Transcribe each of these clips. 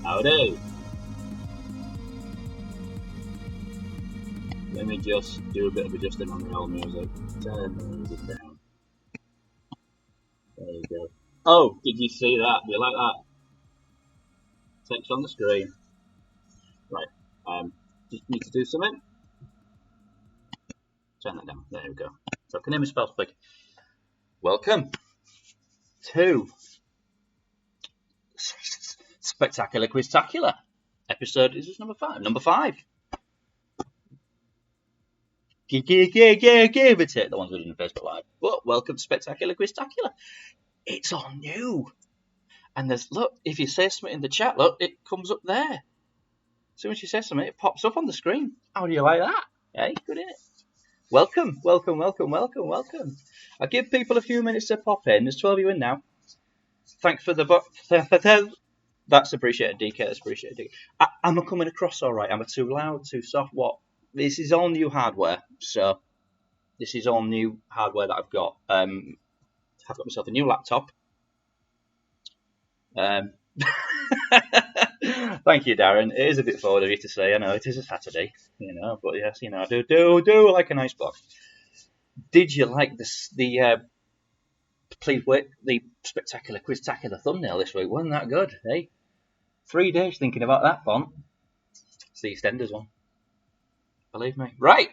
Howdy. Let me just do a bit of adjusting on the old music. Turn the music down. There you go. Oh, did you see that? Do you like that? Text on the screen. Right. Just need to do something. Turn that down. There we go. So I can hear my spells quick. Welcome to Spectacular Quiztacular. Episode, is this number 5? Number 5. Give it. The ones we did in Facebook Live. But welcome to Spectacular Quiztacular. It's all new. And there's, look, if you say something in the chat, look, it comes up there. As soon as you say something, it pops up on the screen. How do you like that? Hey, good, innit? Welcome. I give people a few minutes to pop in. There's 12 of you in now. Thanks for the book. That's appreciated, DK. That's appreciated, DK. Am I coming across all right? Am I too loud, too soft? What? This is all new hardware. So this is all new hardware that I've got. I've got myself a new laptop. Thank you, Darren. It is a bit forward of you to say. I know it is a Saturday, but yes, I do like a nice box. Did you like please wait, the Spectacular Quiztacular thumbnail this week? Wasn't that good? Hey, 3 days thinking about that font. It's the EastEnders one. Believe me. Right.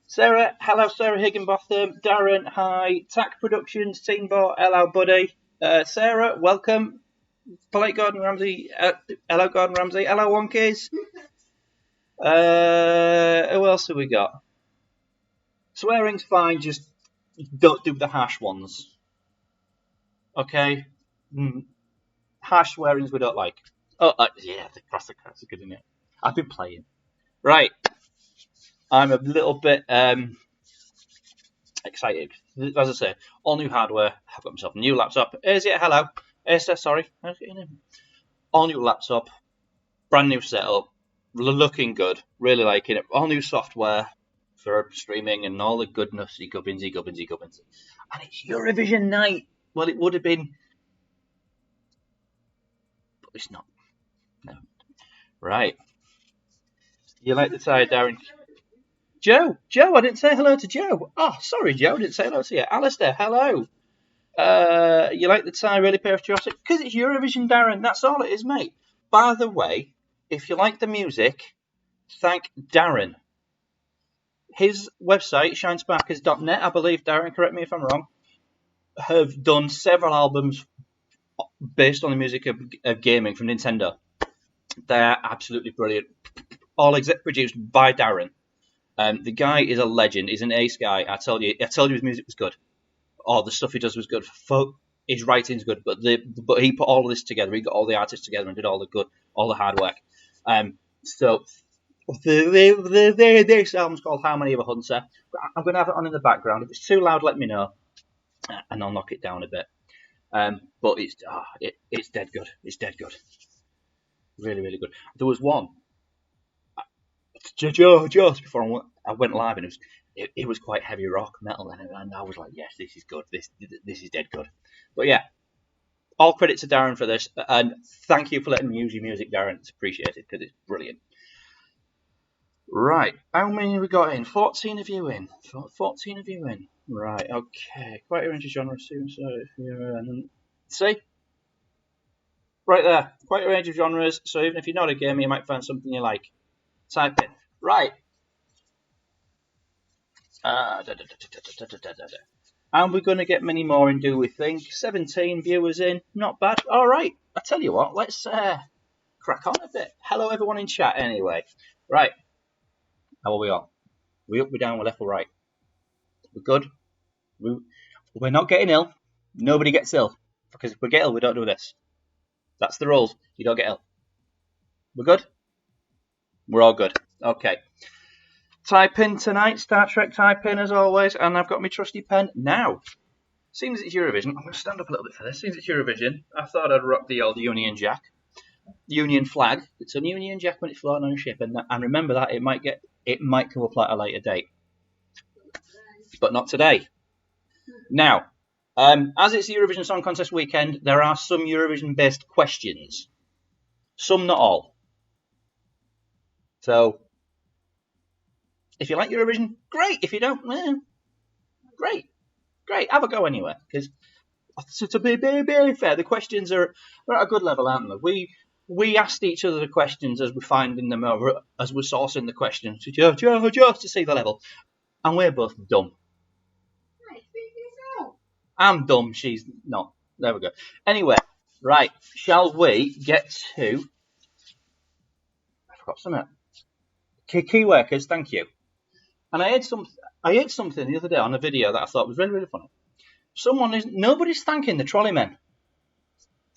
Sarah, hello, Sarah Higginbotham. Darren, hi. Tac Productions, Teambot, hello, buddy. Sarah, welcome. Polite Gordon Ramsay, hello, Gordon Ramsay. Hello, Wonkies. Who else have we got? Swearing's fine, just don't do the harsh ones. Okay? Harsh swearings we don't like. Oh, yeah, the classic is good, isn't it? I've been playing. Right. I'm a little bit excited. As I say, all new hardware. I've got myself a new laptop. Hello. Sorry. All new laptop. Brand new setup. Looking good. Really liking it. All new software for streaming and all the goodness. Gubbinsy. And it's Eurovision night. Well, it would have been. But it's not. No. Right. You like the tie, Darren? Joe, I didn't say hello to Joe. Oh, sorry, Joe, I didn't say hello to you. Alistair, hello. You like the tie, really patriotic? Because it's Eurovision, Darren. That's all it is, mate. By the way, if you like the music, thank Darren. His website, shinesparkers.net, I believe, Darren, correct me if I'm wrong, have done several albums based on the music of gaming from Nintendo. They're absolutely brilliant. All exec produced by Darren. The guy is a legend. He's an ace guy. I told you his music was good. All the stuff he does was good. His writing's good, but he put all of this together. He got all the artists together and did all the hard work. So this album's called Harmony of a Hunter. I'm going to have it on in the background. If it's too loud, let me know, and I'll knock it down a bit. But it's dead good. It's dead good. Really, really good. There was one. Just before I went live, and it was quite heavy rock metal, and I was like, yes, this is good. This is dead good. But yeah, all credit to Darren for this, and thank you for letting me use your music, Darren. It's appreciated because it's brilliant. Right, how many have we got in? 14 of you in. 14 of you in. Right, okay. Quite a range of genres. See? Right there. Quite a range of genres. So even if you're not a gamer, you might find something you like. Type in. Right. And we're going to get many more in, do we think? 17 viewers in. Not bad. All right. I tell you what, let's crack on a bit. Hello, everyone in chat, anyway. Right. How are we on? We up, we down, we left, we right? We're good? We're not getting ill. Nobody gets ill. Because if we get ill, we don't do this. That's the rules. You don't get ill. We're good? We're all good. Okay. Type in tonight. Star Trek type in as always. And I've got my trusty pen now. Seeing as it's Eurovision, I'm going to stand up a little bit for this. Seeing as it's Eurovision, I thought I'd rock the old Union Jack. Union flag. It's a Union Jack when it's floating on a ship. And remember that it might come up at a later date. But not today. Now, As it's the Eurovision Song Contest weekend, there are some Eurovision-based questions. Some, not all. So, if you like Eurovision, great. If you don't, great. Have a go anyway. Because to be fair, the questions are at a good level, aren't they? We asked each other the questions as we're finding them over, as we're sourcing the questions just to see the level. And we're both dumb. I'm dumb, she's not. There we go. Anyway, right, shall we get to... I forgot something. Key workers, thank you. And I heard something the other day on a video that I thought was really, really funny. Nobody's thanking the trolley men.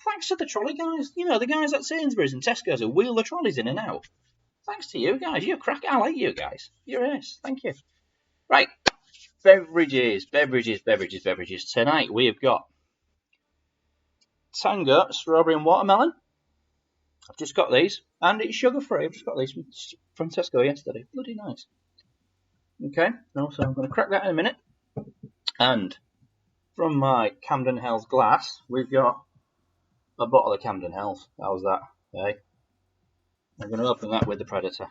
Thanks to the trolley guys. You know, the guys at Sainsbury's and Tesco's who wheel the trolleys in and out. Thanks to you guys. You're crack. I like you guys. You're ace. Thank you. Right. Beverages. Tonight we have got Tango, strawberry and watermelon. I've just got these. And it's sugar-free. I've just got these from Tesco yesterday. Bloody nice. Okay. So I'm going to crack that in a minute. And from my Camden Hells glass, we've got a bottle of Camden Hells. How's that? Hey. I'm going to open that with the Predator.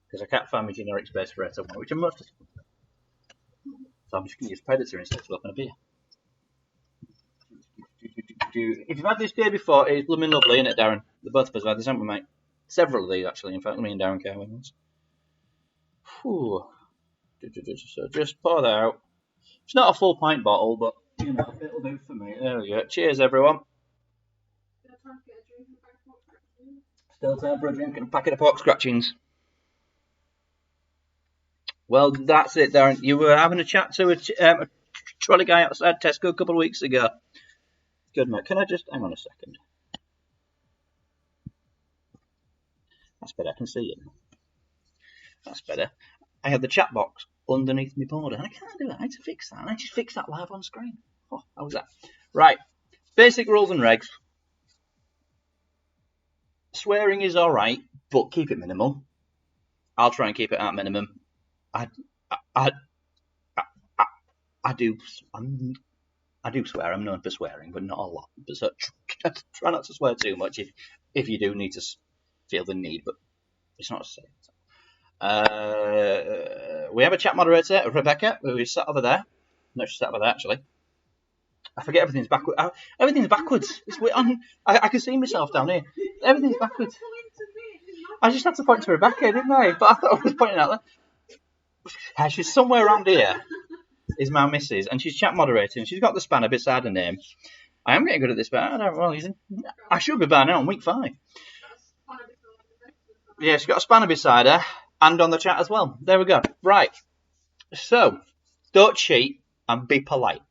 Because I can't find my generic space for it, which I'm most of the time. So I'm just going to use Predator instead of open a beer. If you've had this beer before, it's blooming lovely, isn't it, Darren? The both of us have had this, haven't we, mate? Several of these, actually. In fact, me and Darren came with once. So just pour that out. It's not a full pint bottle, but, you know, it'll do for me. There we go. Cheers, everyone. Still time for a drink and a packet of pork scratchings. Well, that's it, Darren. You were having a chat to a trolley guy outside Tesco a couple of weeks ago. Good, mate. Can I just... Hang on a second. That's better. I can see you. That's better. I have the chat box underneath my border, and I can't do that. I need to fix that. I need to fix that live on screen. Oh, how was that? Right. Basic rules and regs. Swearing is all right, but keep it minimal. I'll try and keep it at minimum. I do swear. I'm known for swearing, but not a lot. So try not to swear too much if you do need to feel the need, but it's not safe. We have a chat moderator, Rebecca, who is sat over there. No, she's sat over there, actually. I forget everything's backwards. Everything's backwards. I can see myself down here. Everything's backwards. I just had to point to Rebecca, didn't I? But I thought I was pointing out there. She's somewhere around here. Is my missus, and she's chat moderating. She's got the spanner beside her name. I am getting good at this, but I should be by now on week 5. Yeah, she's got a spanner beside her and on the chat as well. There we go. Right. So, don't cheat and be polite.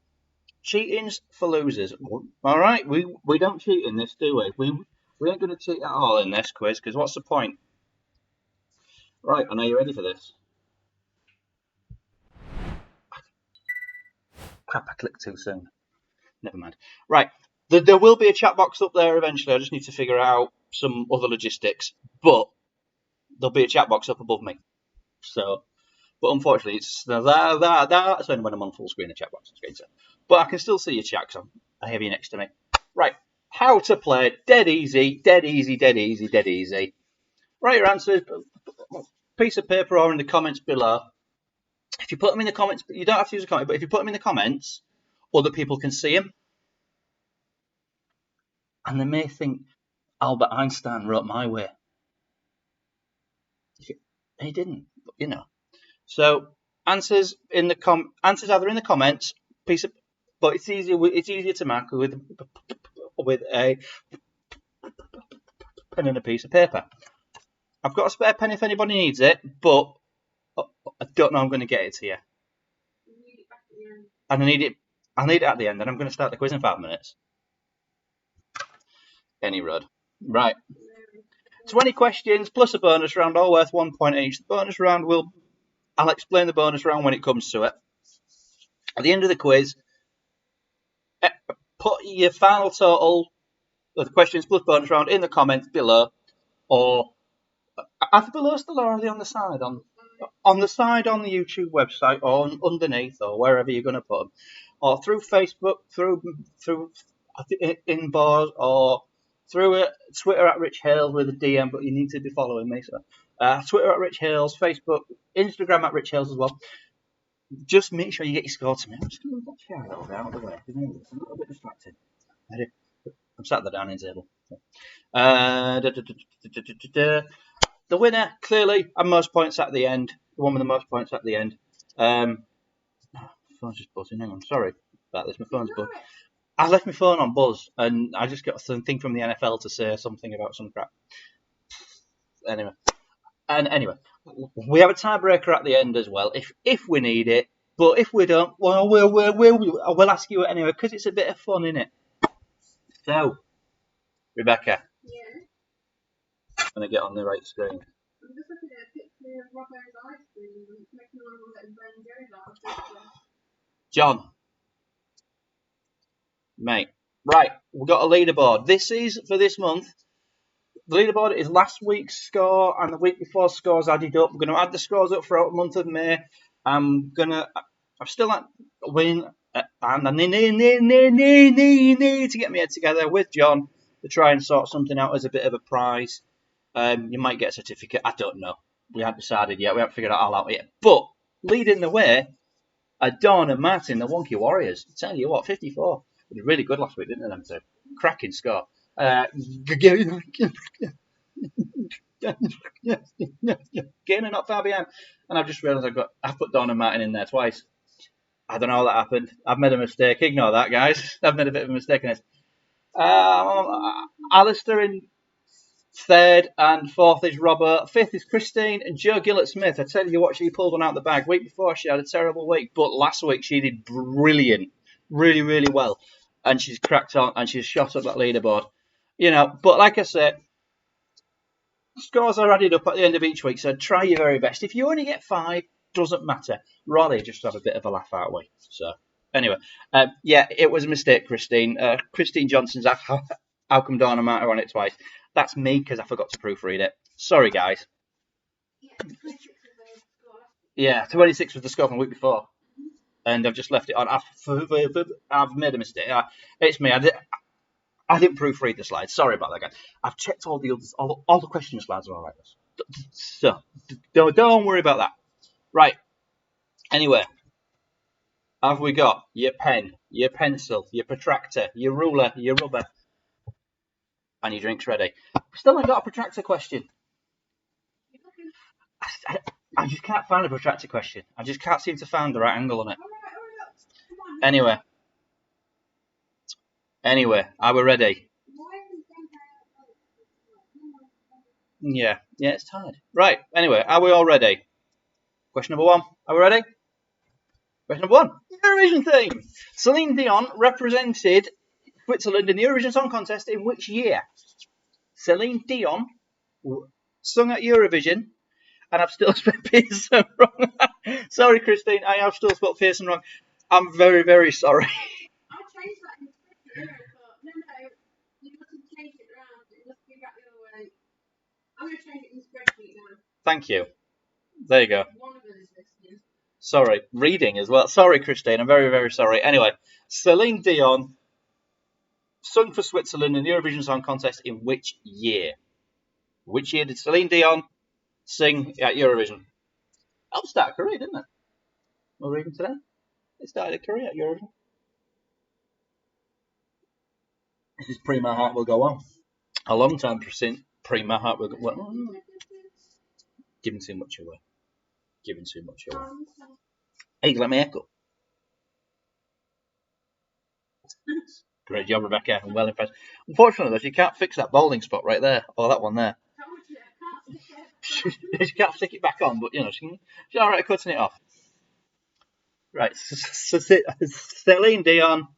Cheating's for losers. All right, we don't cheat in this, do we? We ain't going to cheat at all in this quiz, because what's the point? Right, I know you're ready for this. Crap, I clicked too soon. Never mind. Right, there will be a chat box up there eventually. I just need to figure out some other logistics. But there'll be a chat box up above me. So, but unfortunately, it's that's only when I'm on full screen, the chat box on screen. So. But I can still see your chat, because I have you next to me. Right, how to play. Dead easy. Write your answers, piece of paper or in the comments below. If you put them in the comments, you don't have to use a comment, but if you put them in the comments, other people can see them. And they may think Albert Einstein wrote my way. He didn't, but you know. So answers either in the comments, but it's easier to mark with a pen and a piece of paper. I've got a spare pen if anybody needs it, but I don't know I'm going to get it to you. And I need it at the end, and I'm going to start the quiz in 5 minutes. Any road. Right. 20 questions plus a bonus round, all worth 1 point each. The bonus round I'll explain the bonus round when it comes to it. At the end of the quiz, put your final total of the questions plus bonus round in the comments below, or are they below still, or are they on the side? On the side on the YouTube website, or underneath, or wherever you're going to put them. or through Facebook, through in bars, or through Twitter at Rich Hales with a DM, but you need to be following me. So Twitter at Rich Hales, Facebook, Instagram at Rich Hales as well. Just make sure you get your score to me. I'm just going to move that chair a little bit out of the way. It's a little bit distracting. I'm sat at the dining table. The winner, clearly, and most points at the end. The one with the most points at the end. My phone's just buzzing. Hang on, sorry about this. My phone's buzzing. I left my phone on buzz, and I just got something from the NFL to say something about some crap. Anyway, we have a tiebreaker at the end as well, if we need it. But if we don't, well, we'll ask you anyway, because it's a bit of fun, innit? So, Rebecca. Yeah. I'm going to get on the right screen. I'm just looking at a picture of Robbo's ice cream, and it's making me want to let Ben Jones out. John. Mate. Right, we've got a leaderboard. This is for this month. The leaderboard is last week's score and the week before scores added up. We're going to add the scores up throughout the month of May. I'm still at win, and I need to get my head together with John to try and sort something out as a bit of a prize. You might get a certificate. I don't know. We haven't decided yet. We haven't figured it all out yet. But leading the way are Dawn and Martin, the Wonky Warriors. I tell you what, 54. It was really good last week, didn't they? Them two? Cracking score. Gaining not far behind. And I've just realised I've put Dawn and Martin in there twice. I don't know how that happened. I've made a mistake. Ignore that, guys. I've made a bit of a mistake in this. Alistair in third, and fourth is Robert. Fifth is Christine, and Joe Gillett-Smith. I tell you what, she pulled one out the bag. Week before, she had a terrible week, but last week she did brilliant. Really, really well. And she's cracked on, and she's shot up that leaderboard. You know, but like I said, scores are added up at the end of each week, so try your very best. If you only get 5, doesn't matter. Rather, just have a bit of a laugh, aren't we? So, anyway, yeah, it was a mistake, Christine. Christine Johnson's How Come Dawn and Martin on it twice? That's me, because I forgot to proofread it. Sorry, guys. Yeah, 26 was the score from the week before. And I've just left it on. I've made a mistake. It's me. I didn't proofread the slides. Sorry about that, guys. I've checked all the question slides are all right. So don't worry about that. Right. Anyway, have we got your pen, your pencil, your protractor, your ruler, your rubber, and your drinks ready? Still haven't got a protractor question. I just can't find a protractor question. I just can't seem to find the right angle on it. Anyway, are we ready? Yeah, it's tired. Right, anyway, are we all ready? Question number 1. Are we ready? Question number 1. Eurovision theme. Celine Dion represented Switzerland in the Eurovision Song Contest in which year? Celine Dion sung at Eurovision, and I've still spelled Pearson wrong. Sorry, Christine, I have still spelled Pearson wrong. I'm very, very sorry. I changed that in the spreadsheet, but no, you must have changed it around. It must be back the other way. I'm going to change it in the spreadsheet now. Thank you. There you go. One of them is listening. Sorry, reading as well. Sorry, Christine, I'm very, very sorry. Anyway, Celine Dion sung for Switzerland in the Eurovision Song Contest in which year? Which year did Celine Dion sing at Eurovision? Helped start a career, didn't it? We're reading today. It started a career at Eurovision. This is Pre My Heart Will Go On. A long time since Pre My Heart Will Go On. Giving too much away. Hey, let me echo. Great job, Rebecca. I'm well impressed. Unfortunately, though, you can't fix that balding spot right there, or that one there. She can't stick it back on, but, you know, she's all right at cutting it off. Right, so Celine Dion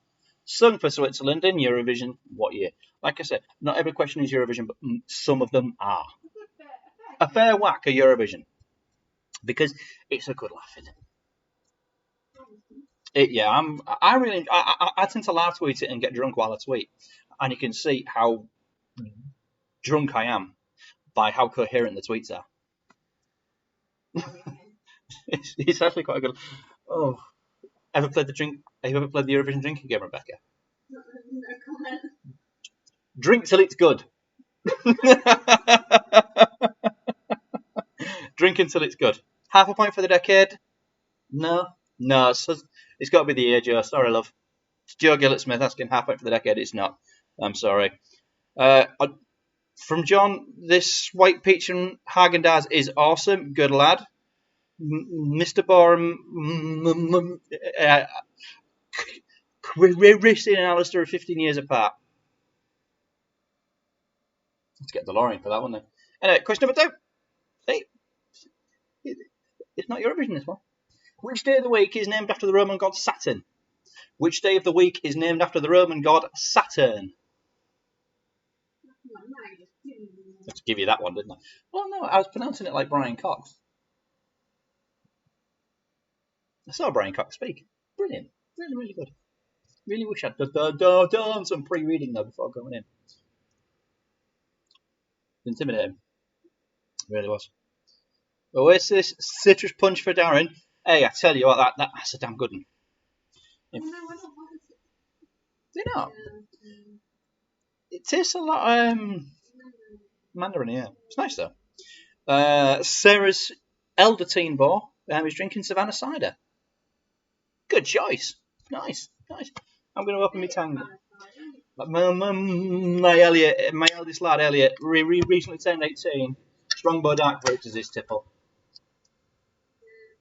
sung for Switzerland in Eurovision what year? Like I said, not every question is Eurovision, but some of them are. A fair whack of Eurovision. Because it's a good laugh, isn't it? I tend to laugh tweet it and get drunk while I tweet. And you can see how drunk I am by how coherent the tweets are. it's actually quite good. Oh. ever played the Eurovision drinking game, Rebecca? No comment. Drink till it's good. Drink until it's good. Half a point for the decade? No. It's got to be the year, Joe. Sorry, love. It's Joe Gillett-Smith asking half a point for the decade. It's not. I'm sorry. From John, this white peach and Haagen-Dazs is awesome. Good lad. Mr. Borum, Christine and Alistair are 15 years apart. Let's get DeLorean for that one then. Anyway, question number 2. Hey, it's not Eurovision, this one. Which day of the week is named after the Roman god Saturn? Which day of the week is named after the Roman god Saturn? Let's give you that one, didn't I? Well, no, I was pronouncing it like Brian Cox. I saw Brian Cox speak. Brilliant. Really, really good. Really wish I'd done some pre-reading though before going in. Intimidating. Really was. Oasis, Citrus Punch for Darren. Hey, I tell you what, that's a damn good one. No, I don't want it. Do you know? It tastes a lot Mandarin, yeah. It's nice though. Sarah's elder teen boy is drinking Savannah cider. Good choice. Nice. I'm going to open my tongue. My eldest lad Elliot recently turned 18. Strongbow dark fruits is his tipple.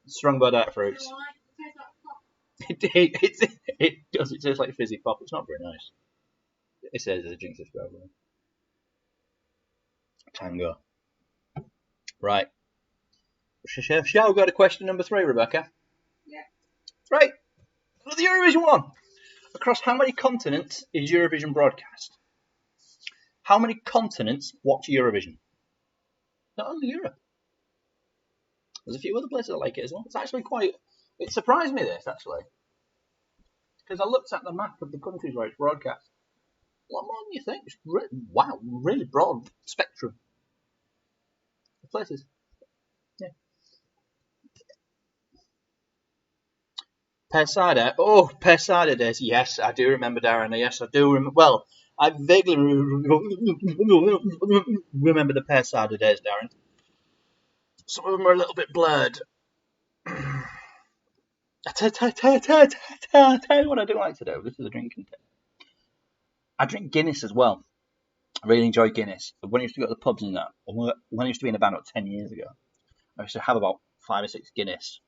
Strongbow dark fruits. It does. It tastes like fizzy pop. It's not very nice. It says there's a jinx as well. Tango. Right. Shall we go to question number 3, Rebecca? Yeah. Right. The Eurovision one. Across how many continents is Eurovision broadcast? How many continents watch Eurovision? Not only Europe. There's a few other places that like it as well. It's actually it surprised me this, actually. Because I looked at the map of the countries where it's broadcast. A lot more than you think. It's really broad spectrum of places. Yeah. Pear cider. Oh, pear cider days. Yes, I do remember, Darren. Yes, I do remember. Well, I vaguely remember the pear cider days, Darren. Some of them are a little bit blurred. I tell you what I do like to do. This is a drinking tip. I drink Guinness as well. I really enjoy Guinness. When I used to go to the pubs and that, when I used to be in a band about 10 years ago, I used to have about 5 or 6 Guinness.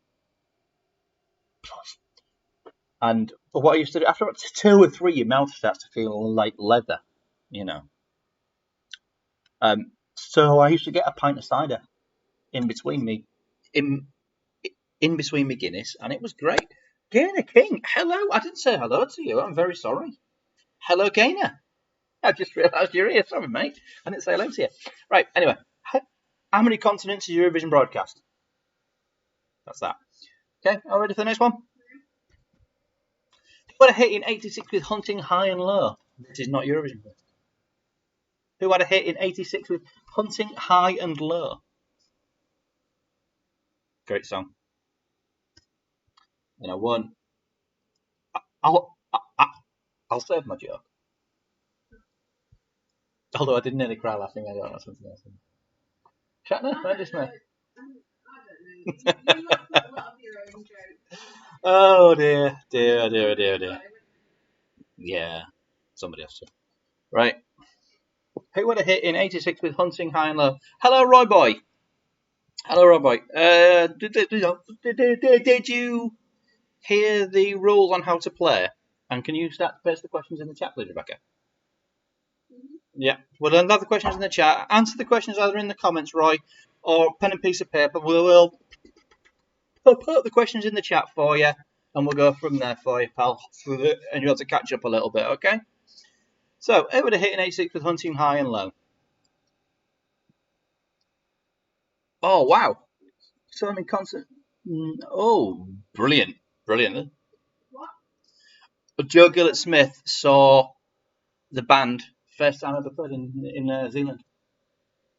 And what I used to do, after about 2 or 3, your mouth starts to feel like leather, you know. So I used to get a pint of cider in between me Guinness, and it was great. Gainer King, hello. I didn't say hello to you. I'm very sorry. Hello, Gainer. I just realised you're here. Sorry, mate. I didn't say hello to you. Right, anyway. How many continents is Eurovision broadcast? That's that. Okay, all ready for the next one? Who had a hit in 86 with Hunting High and Low? This is not Eurovision. Who had a hit in 86 with Hunting High and Low? Great song. And I won. I'll save my joke. Although I did nearly cry laughing, I don't know something else. Shatner? Randy Smith? I don't know. You laugh at a lot of your own jokes. Oh dear. Yeah, somebody else too. Right. Who would have hit in 86 with Hunting High and Low? Hello, Roy Boy. Did you hear the rules on how to play? And can you start to paste the questions in the chat, please, Rebecca? Yeah. Well, then have the questions in the chat. Answer the questions either in the comments, Roy, or pen and piece of paper. We'll put the questions in the chat for you, and we'll go from there for you, pal. And you'll have to catch up a little bit, okay? So, who would have hit in 86 with Hunting High and Low? Oh, wow. So I'm in concert. Oh, brilliant. Brilliant. What? Joe Gillett-Smith saw the band first time ever played in New Zealand.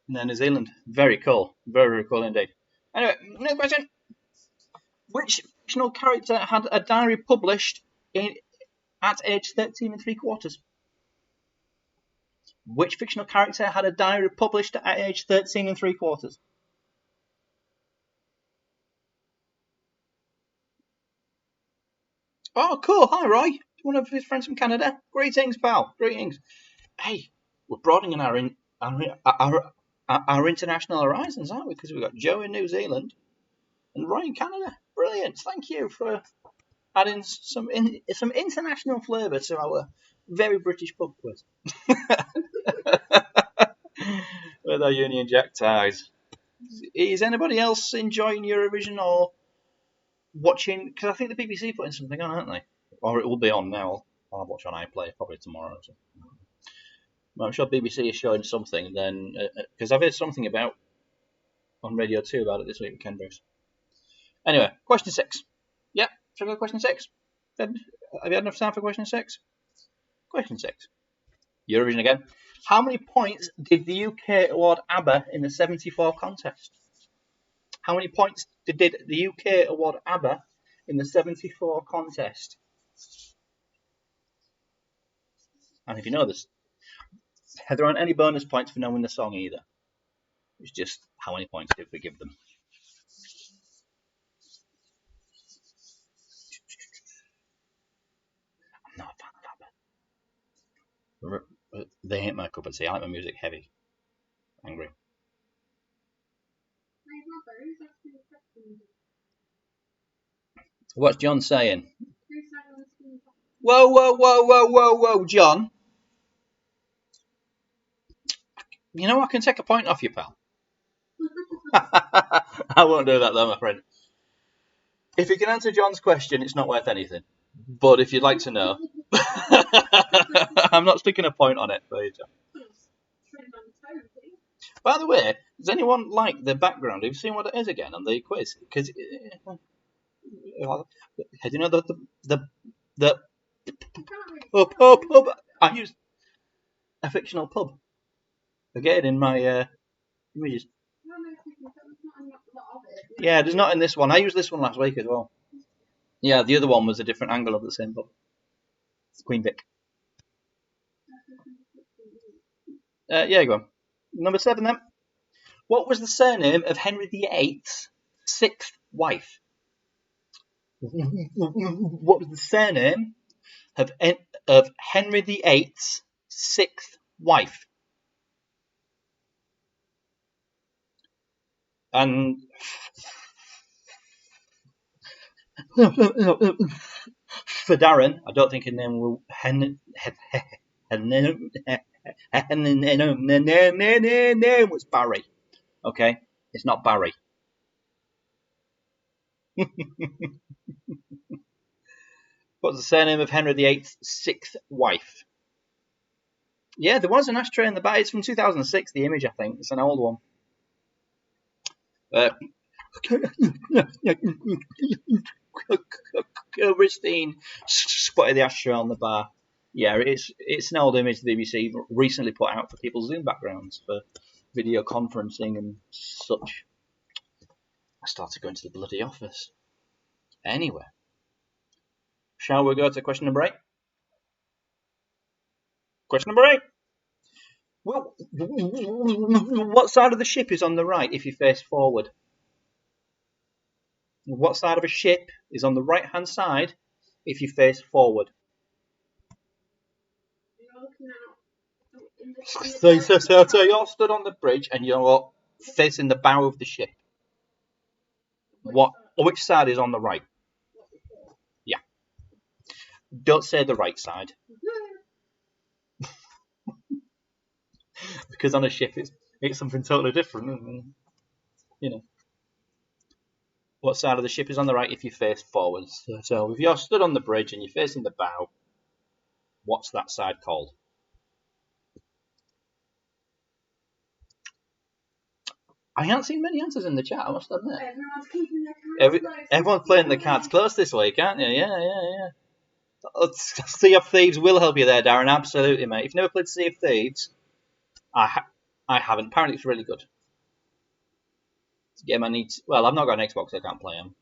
New Zealand. Very cool. Very, very cool indeed. Anyway, next question. Which fictional character had a diary published at age 13 3/4? Which fictional character had a diary published at age 13 3/4? Oh, cool. Hi, Roy. One of his friends from Canada. Greetings, pal. Greetings. Hey, we're broadening our international horizons, aren't we? Because we've got Joe in New Zealand and Roy in Canada. Brilliant. Thank you for adding some international flavour to our very British pub quiz. With our Union Jack ties. Is anybody else enjoying Eurovision or watching? Because I think the BBC putting something on, aren't they? Or it will be on now. I'll watch on iPlayer probably tomorrow. So. I'm sure BBC is showing something. Then because I've heard something about on Radio 2 about it this week with Ken Bruce. Anyway, question 6. Yeah, shall we go to question 6? Have you had enough time for question 6? Question 6. Eurovision again. How many points did the UK award Abba in the 74 contest? How many points did the UK award Abba in the 74 contest? And if you know this, there aren't any bonus points for knowing the song either. It's just how many points did we give them? I'm not a fan of Abba. They ain't my cup of tea. I like my music heavy. Angry. What's John saying? Whoa, John. You know I can take a point off you, pal. I won't do that though, my friend. If you can answer John's question, it's not worth anything. But if you'd like to know, I'm not sticking a point on it for you, John. By the way, does anyone like the background? Have you seen what it is again on the quiz? Because you know the pub. I used a fictional pub again in my images. Yeah, there's not in this one. I used this one last week as well. Yeah, the other one was a different angle of the same pub. Queen Vic. Yeah, go on. Number 7 then. What was the surname of Henry VIII's 6th wife? What was the surname of Henry VIII's 6th wife? And for Darren, I don't think his name will name was Barry. Okay, it's not Barry. What's the surname of Henry VIII's 6th wife? Yeah, there was an ashtray in the back. It's from 2006, the image, I think. It's an old one. Christine spotted the ashtray on the bar. Yeah, it's an old image the BBC recently put out for people's Zoom backgrounds for video conferencing and such. I started going to the bloody office. Anyway, shall we go to question number 8? Question number 8. Well, what side of the ship is on the right if you face forward? What side of a ship is on the right-hand side if you face forward? So you're stood on the bridge and you're facing the bow of the ship. Which side is on the right? Yeah. Don't say the right side. Because on a ship it's something totally different. You know. What side of the ship is on the right if you face forwards? So if you're stood on the bridge and you're facing the bow, what's that side called? I haven't seen many answers in the chat, I must admit. Everyone's keeping their cards close. Everyone's playing the cards close this week, aren't you? Yeah. Sea of Thieves will help you there, Darren. Absolutely, mate. If you've never played Sea of Thieves, I haven't. Apparently, it's really good. It's a game I need. Well, I've not got an Xbox, so I can't play them.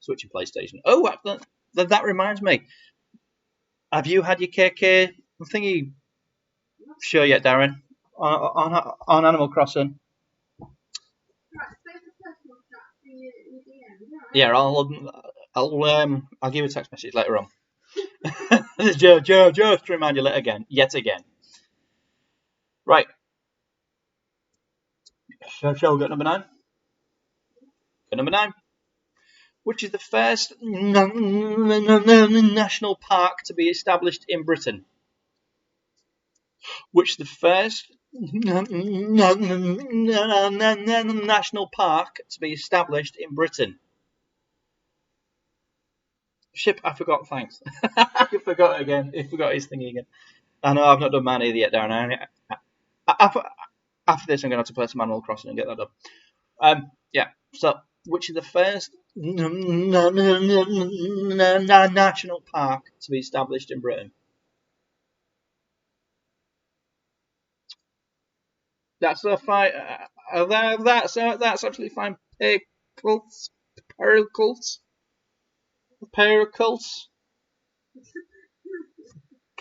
Switching PlayStation. Oh, that reminds me. Have you had your KK thingy show yet, Darren? On Animal Crossing? Yeah, I'll give you a text message later on. Joe, to remind you yet again. Right. Shall we go to number 9? Go number 9. Which is the first national park to be established in Britain? Which is the first national park to be established in Britain? Ship, I forgot, thanks. I forgot again. I forgot his thingy again. I know I've not done mine either yet, Darren. After this, I'm going to have to play some Animal Crossing and get that done. Yeah, so which is the first national park to be established in Britain? That's a fine. That's absolutely fine. Pericles.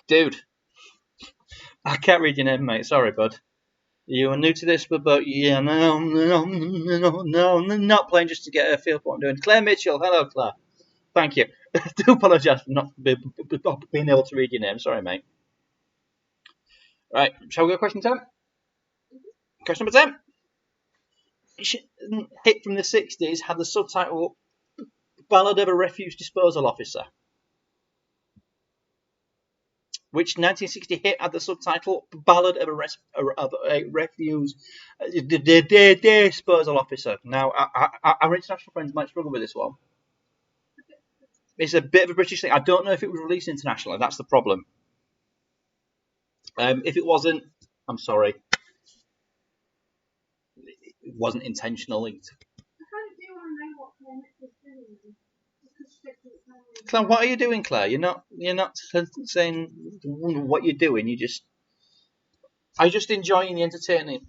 Dude, I can't read your name, mate. Sorry, bud. You are new to this, but yeah, no, not playing just to get a feel for what I'm doing. Claire Mitchell, hello, Claire. Thank you. I do apologise for not being able to read your name. Sorry, mate. Right, shall we go to question 10? Question number 10. Hit from the 60s had the subtitle Ballad of a Refuse Disposal Officer. Which 1960 hit had the subtitle Ballad of a Refuse Disposal Officer. Now, our international friends might struggle with this one. It's a bit of a British thing. I don't know if it was released internationally. That's the problem. If it wasn't, I'm sorry. It wasn't intentionally. Claire, what are you doing, Claire? You're not saying what you're doing. You just. I just enjoying the entertainment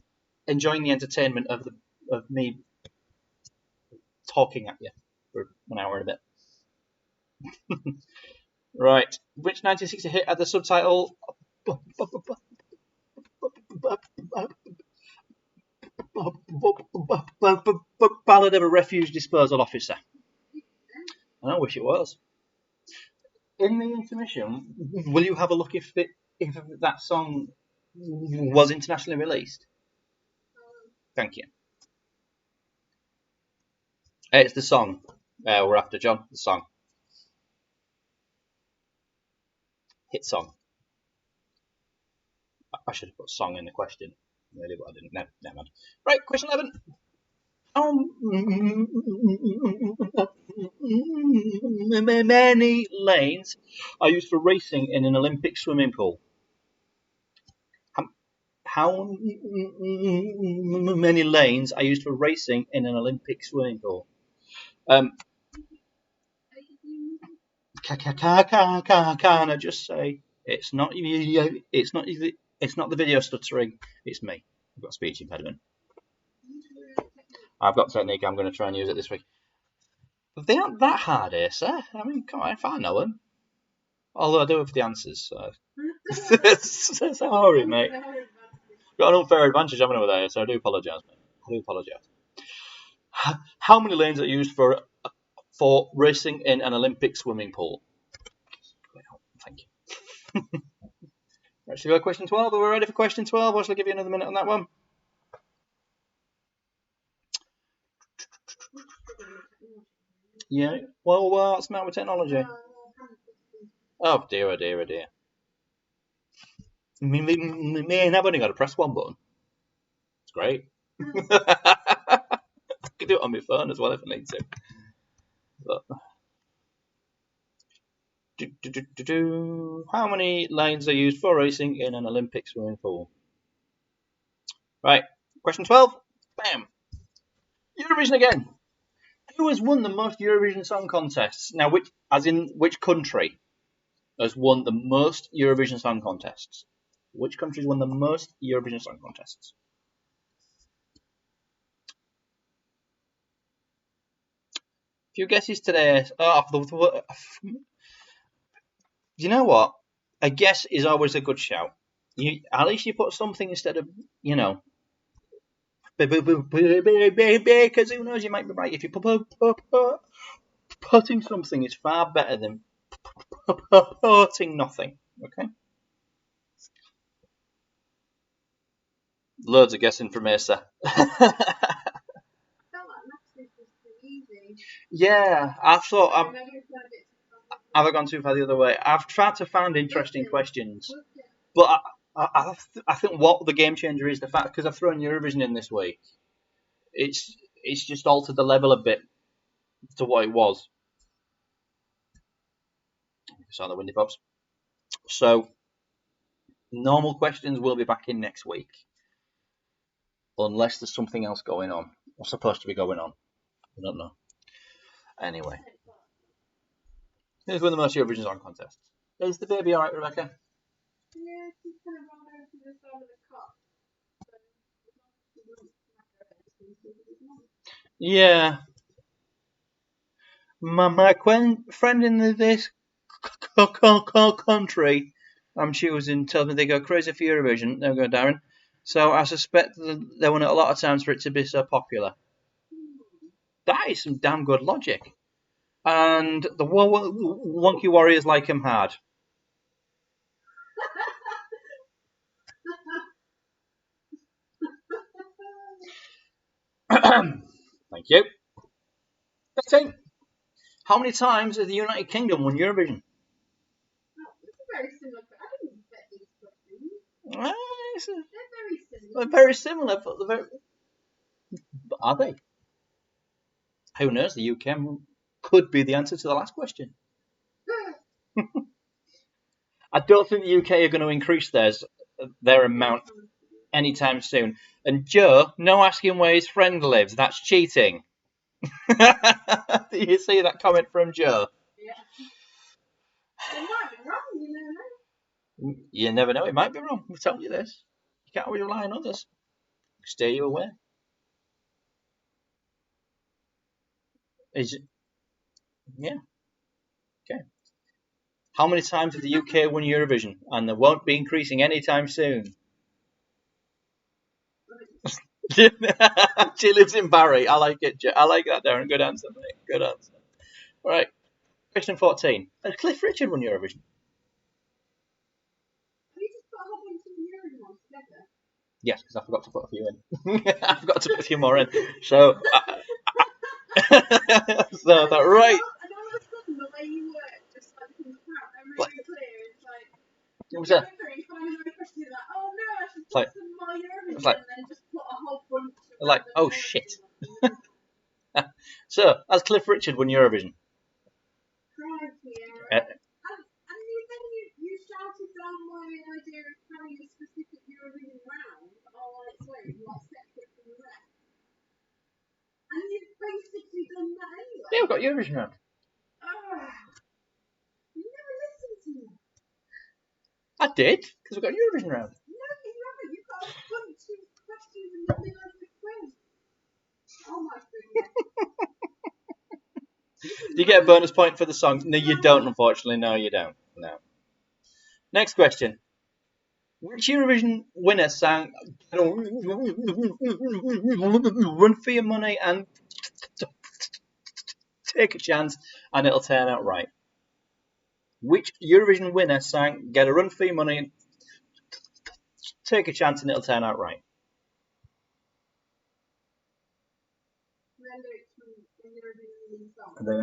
of me talking at you for an hour and a bit. Right. Which 1960 hit had the subtitle Ballad of a Refuse Disposal Officer? I wish it was. In the intermission, will you have a look if that song was internationally released? Thank you. It's the song. We're after, John. The song. Hit song. I should have put song in the question. Really, but I didn't. No, never mind. Right, question 11. How many lanes are used for racing in an Olympic swimming pool? How many lanes are used for racing in an Olympic swimming pool? Can I just say it's not the video stuttering. It's me. I've got a speech impediment. I've got technique. I'm going to try and use it this week. But they aren't that hard, sir. I mean, come on, if I know them. Although I do have the answers. So. Sorry, mate. Got an unfair advantage, haven't I, with that? So I do apologise, mate. I do apologise. How many lanes are used for racing in an Olympic swimming pool? Thank you. Right, should we go to question 12? Are we ready for question 12? Or shall I give you another minute on that one? Yeah. Well, what's the matter with technology? Oh dear, oh dear, oh dear. Me and I've only got to press one button. It's great. I can do it on my phone as well if I need to. But. How many lanes are used for racing in an Olympic swimming pool? Right, question 12. Bam. Eurovision again. Who has won the most Eurovision Song Contests? Now, which country has won the most Eurovision Song Contests? Which country has won the most Eurovision Song Contests? If Few guesses today. You know what? A guess is always a good shout. At least you put something instead of, because who knows, you might be right. If you putting something is far better than putting nothing. Okay. Loads of guessing from Asa. Yeah, I've thought I've gone too far the other way. I've tried to find interesting questions, but I think what the game changer is the fact because I've thrown Eurovision in this week. It's just altered the level a bit to what it was. Saw the windy pops. So normal questions will be back in next week, unless there's something else going on or supposed to be going on. I don't know. Anyway, here's one of the most Eurovision Song Contests. Is the baby alright, Rebecca? Yeah, she's kind of rolled over to the side of the cot. Yeah. My friend in this country, I'm choosing, tells me they go crazy for Eurovision. There we go, Darren. So I suspect that there weren't a lot of times for it to be so popular. That is some damn good logic. And the Wonky Warriors like him hard. Thank you. 13. How many times has the United Kingdom won Eurovision? It's a very similar. I didn't expect these questions. They're very similar, but are they? Who knows? The UK could be the answer to the last question. I don't think the UK are going to increase their amount anytime soon. And Joe, no asking where his friend lives. That's cheating. Do you see that comment from Joe? Yeah. It might be wrong, you never know. You never know. It might be wrong. We've told you this. You can't always rely on others. Stay you aware. Yeah. Okay. How many times have the UK won Eurovision? And they won't be increasing anytime soon. She lives in Barry. I like it. I like that, Darren. Good answer, mate. Good answer. All right. Question 14. Has Cliff Richard won Eurovision? Yes, because I forgot to put a few in. I forgot to put a few more in. So, so that right. And all of a sudden, the way you work just like comes out. I'm really clear. It's like It was you find another question. You're like, oh no, I should put some more Eurovision, and then just put a whole bunch. Like, oh shit. So, has Cliff Richard won Eurovision? And then you shouted down my idea of having a specific Eurovision round, all on its own, like separate from the rest. And you've basically done that anyway. Yeah, we've got Eurovision round. You never listened to me. I did, because we've got Eurovision round. No, you haven't. You've got a bunch of questions and nothing else to quiz. Oh my goodness. Do you get a bonus point for the song? No, you don't, unfortunately. No, you don't. No. Next question. Which Eurovision winner sang Run for Your Money and Take a Chance and It'll Turn Out Right? Which Eurovision winner sang Get a Run for Your Money and Take a Chance and It'll Turn Out Right? They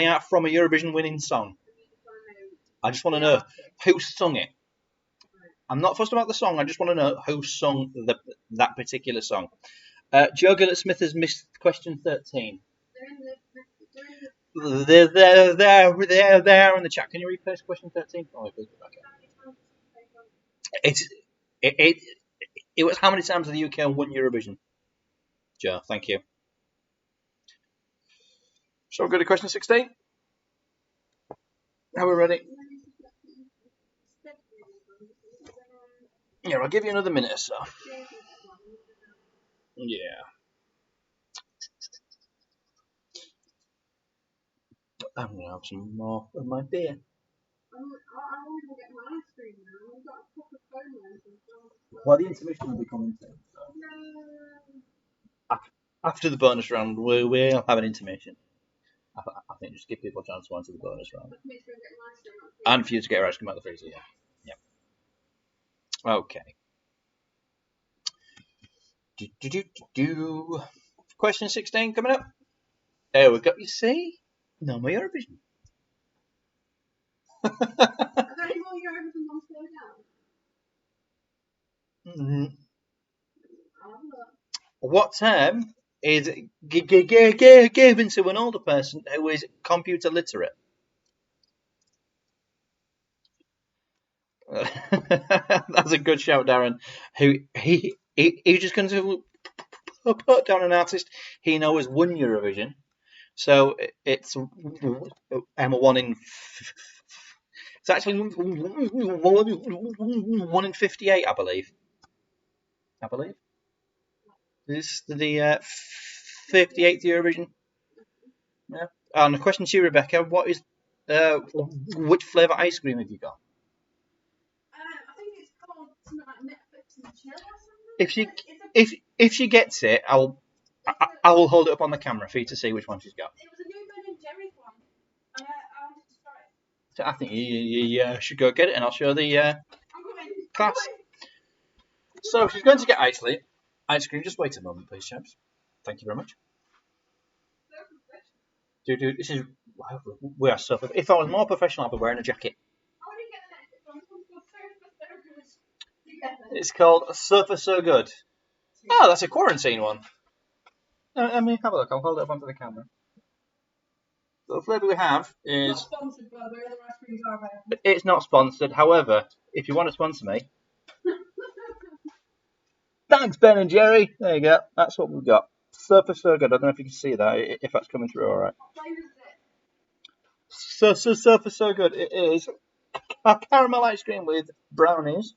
are from a Eurovision winning song. I just want to know who sung it. I'm not fussed about the song. I just want to know who sung that particular song. Joe Gillett Smith has missed question 13. They're there in the chat. Can you replace question 13? Oh, it was how many times have the UK won Eurovision? Joe, thank you. So we'll go to question 16. Are we ready? Yeah, I'll give you another minute or so. Yeah. I'm going to have some more of my beer. I want to get my ice cream now. I've got a proper phone line. Well, the intermission will be coming soon. So. No. After the bonus round, we'll have an intermission. I think just give people a chance to answer the bonus round. And for you to get your ice cream out of the freezer, yeah. Okay. Question 16 coming up. There we go. You see? No more Eurovision. Are there any more Eurovision ones going down? What term is given to an older person who is computer literate? That's a good shout, Darren. He just going to put down an artist he knows won Eurovision. So it's one in. It's actually 1 in 58, I believe. This is the 58th Eurovision. Yeah. And a question to you, Rebecca: What is which flavour ice cream have you got? I think it's called like Netflix and chill or something. If she gets it, I will hold it up on the camera for you to see which one she's got. It was a new Ben and Jerry's one. I wanted to try it. So I think you should go get it, and I'll show the class. So she's going to get ice cream. Just wait a moment, please, chaps. Thank you very much. Dude, this is we are so. If I was more professional, I'd be wearing a jacket. It's called Surfer So Good. Oh, that's a quarantine one. I mean, have a look. I'll hold it up onto the camera. So the flavour we have is. Not sponsored, by the way. Other ice creams are available. It's not sponsored. However, if you want to sponsor me, thanks, Ben and Jerry. There you go. That's what we've got. Surfer So Good. I don't know if you can see that. If that's coming through, all right. What flavour is it? Surfer So Good. It is a caramel ice cream with brownies.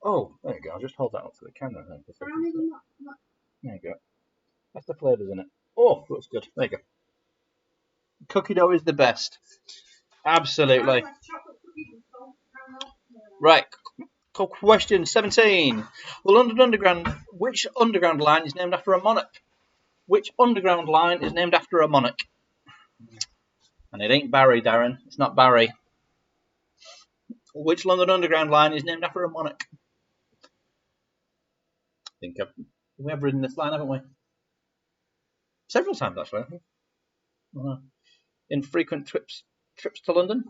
Oh, there you go. I'll just hold that up to the camera then. Brownies and what? There you go. That's the flavours in it. Oh, looks good. There you go. Cookie dough is the best. Absolutely. Like chocolate cookies and salt, caramel. Right. Question 17. The London Underground. Which underground line is named after a monarch? Which underground line is named after a monarch? And it ain't Barry, Darren. It's not Barry. Which London Underground line is named after a monarch? I think we have ridden this line, haven't we? Several times, actually. In frequent trips to London.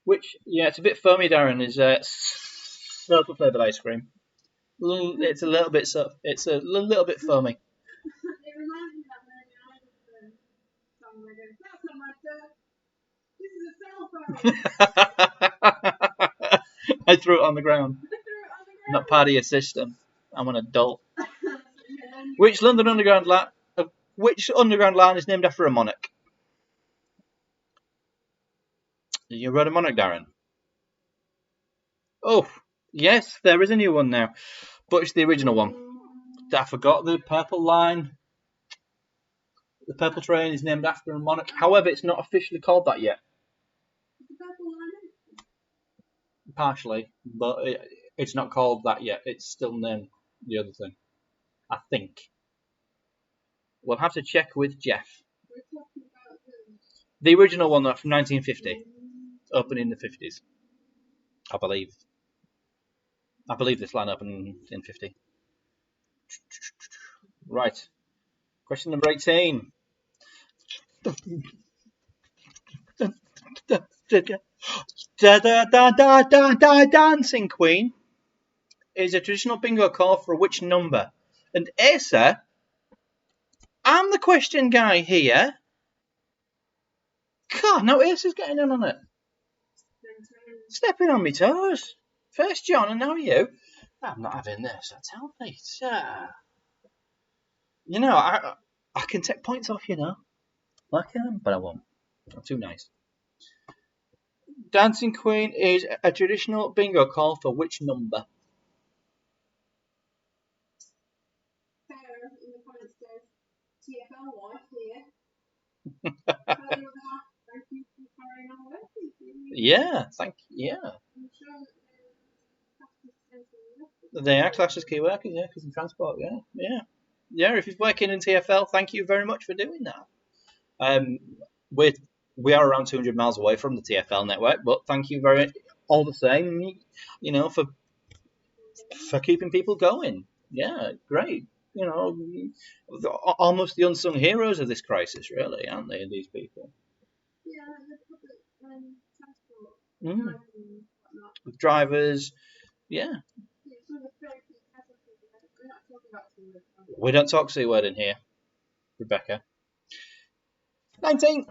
Which, yeah, it's a bit foamy, Darren, is soda flavoured ice cream. It's a little bit it's a little bit foamy. It reminds me of that Mary song where it goes, that's not my dirt. This is a cell phone. I threw it on the ground. Not part of your system. I'm an adult. Which London Underground line? Which underground line is named after a monarch? You rode a monarch, Darren? Oh, yes, there is a new one now, but it's the original one. I forgot the purple line. The purple train is named after a monarch. However, it's not officially called that yet. Is the purple line in it? Partially, but it's not called that yet. It's still named the other thing, I think. We'll have to check with Jeff. We're talking about The original one from 1950, opened in the 50s, I believe. I believe this line opened in 50. Right. Question number 18. Dancing Queen is a traditional bingo call for which number? And Asa, I'm the question guy here. God, no, Asa's getting in on it. Stepping on me toes. First John and now you. I'm not having this, I tell me, sir. You know, I can take points off, you know. I can, but I won't. I'm too nice. Dancing Queen is a traditional bingo call for which number? Yeah, They are classed as key workers, yeah, because in transport, yeah. If you're working in TfL, thank you very much for doing that. We are around 200 miles away from the TfL network, but thank you all the same, for keeping people going. Yeah, great. Almost the unsung heroes of this crisis, really, aren't they? These people. Yeah, the public transport. Mm. With drivers, yeah. We don't talk C word in here, Rebecca. 19.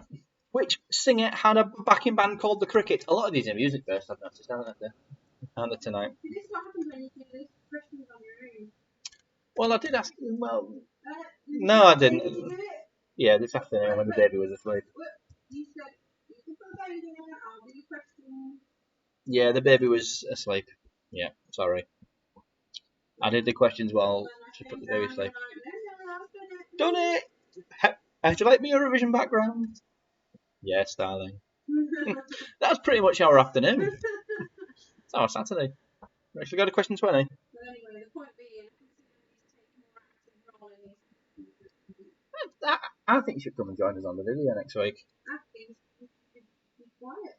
Which singer had a backing band called the Cricket? A lot of these are music based, I've noticed, aren't they tonight? This is what happens when you do these questions on your own. Well, I did ask. Well, no, I didn't. Yeah, this afternoon when the baby was asleep. You said you can put the baby in, I'll do your question. Yeah, the baby was asleep. Yeah, sorry. I did the questions while she put the baby asleep. Done it! How'd you like me Eurovision background? Yes, darling. That was pretty much our afternoon. It's our Saturday. Should we go to question 20? But anyway, the point being, I think you should come and join us on the video next week. I think you should be quiet.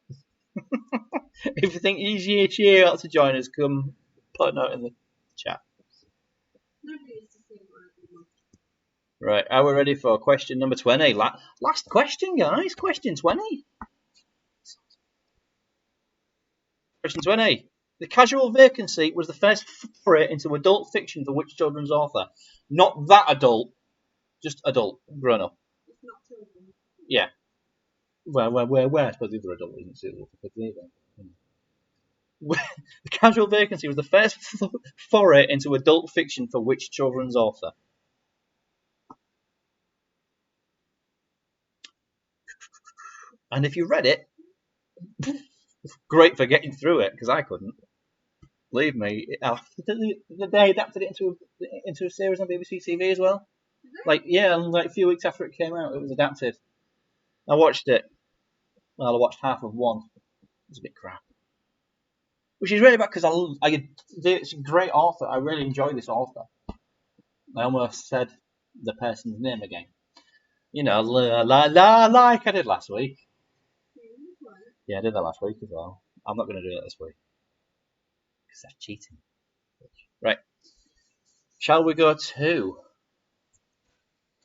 If you think you ought to join us, come put a note in the chat. Nobody needs to see what I do. Right, are we ready for question number 20? Last question, guys. Question 20. Question 20. The Casual Vacancy was the first foray into adult fiction for which children's author? Not that adult, just adult, grown up. It's not children. Yeah. Well, I suppose the other adult isn't suitable for kids either. The Casual Vacancy was the first foray into adult fiction for which children's author? And if you read it, great for getting through it, because I couldn't. Believe me, they adapted it into a series on BBC TV as well. Like a few weeks after it came out, it was adapted. I watched it. Well, I watched half of one. It was a bit crap. Which is really bad because it's a great author. I really enjoy this author. I almost said the person's name again. Like I did last week. Yeah, I did that last week as well. I'm not going to do that this week. Because that's cheating. Right. Shall we go to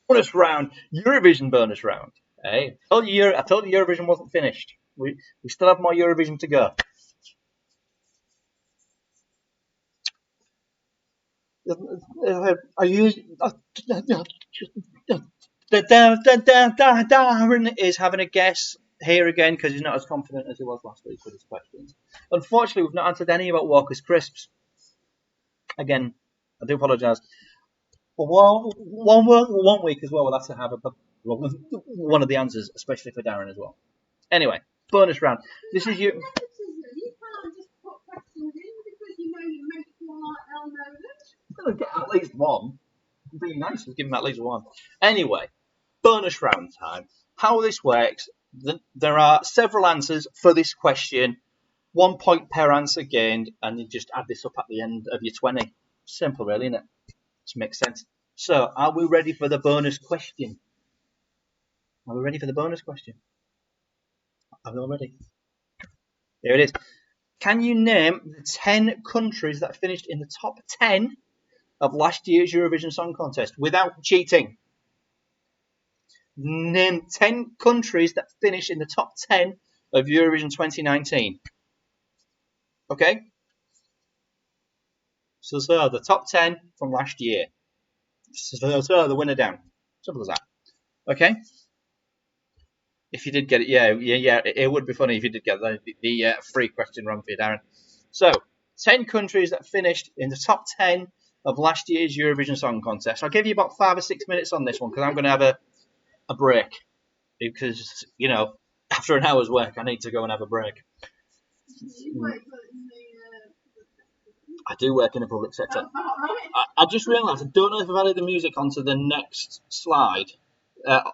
bonus round? Eurovision bonus round. Hey, I told you Eurovision wasn't finished. We still have more Eurovision to go. Darren is having a guess here again because he's not as confident as he was last week with his questions. Unfortunately, we've not answered any about Walker's Crisps. Again, I do apologise. But one week as well, we'll have to have one of the answers, especially for Darren as well. Anyway, bonus round. This is you. You can't just put questions in because you make it feel like they'll know them. I'll get at least one. It'd be nice to give him at least one. Anyway, bonus round time. How this works, there are several answers for this question. 1 point per answer gained, and you just add this up at the end of your 20. Simple, really, isn't it? Which makes sense. So, are we ready for the bonus question? Are we ready for the bonus question? Are we all ready? Here it is. Can you name the 10 countries that finished in the top 10 of last year's Eurovision Song Contest without cheating? Name 10 countries that finished in the top 10 of Eurovision 2019. Okay? So the top 10 from last year. So the winner down. Simple as that. Okay? If you did get it, yeah, it would be funny if you did get the free question wrong for you, Darren. So, 10 countries that finished in the top 10 of last year's Eurovision Song Contest. I'll give you about 5 or 6 minutes on this one because I'm going to have a break. Because, after an hour's work, I need to go and have a break. I do work in the public sector. I just realised I don't know if I've added the music onto the next slide,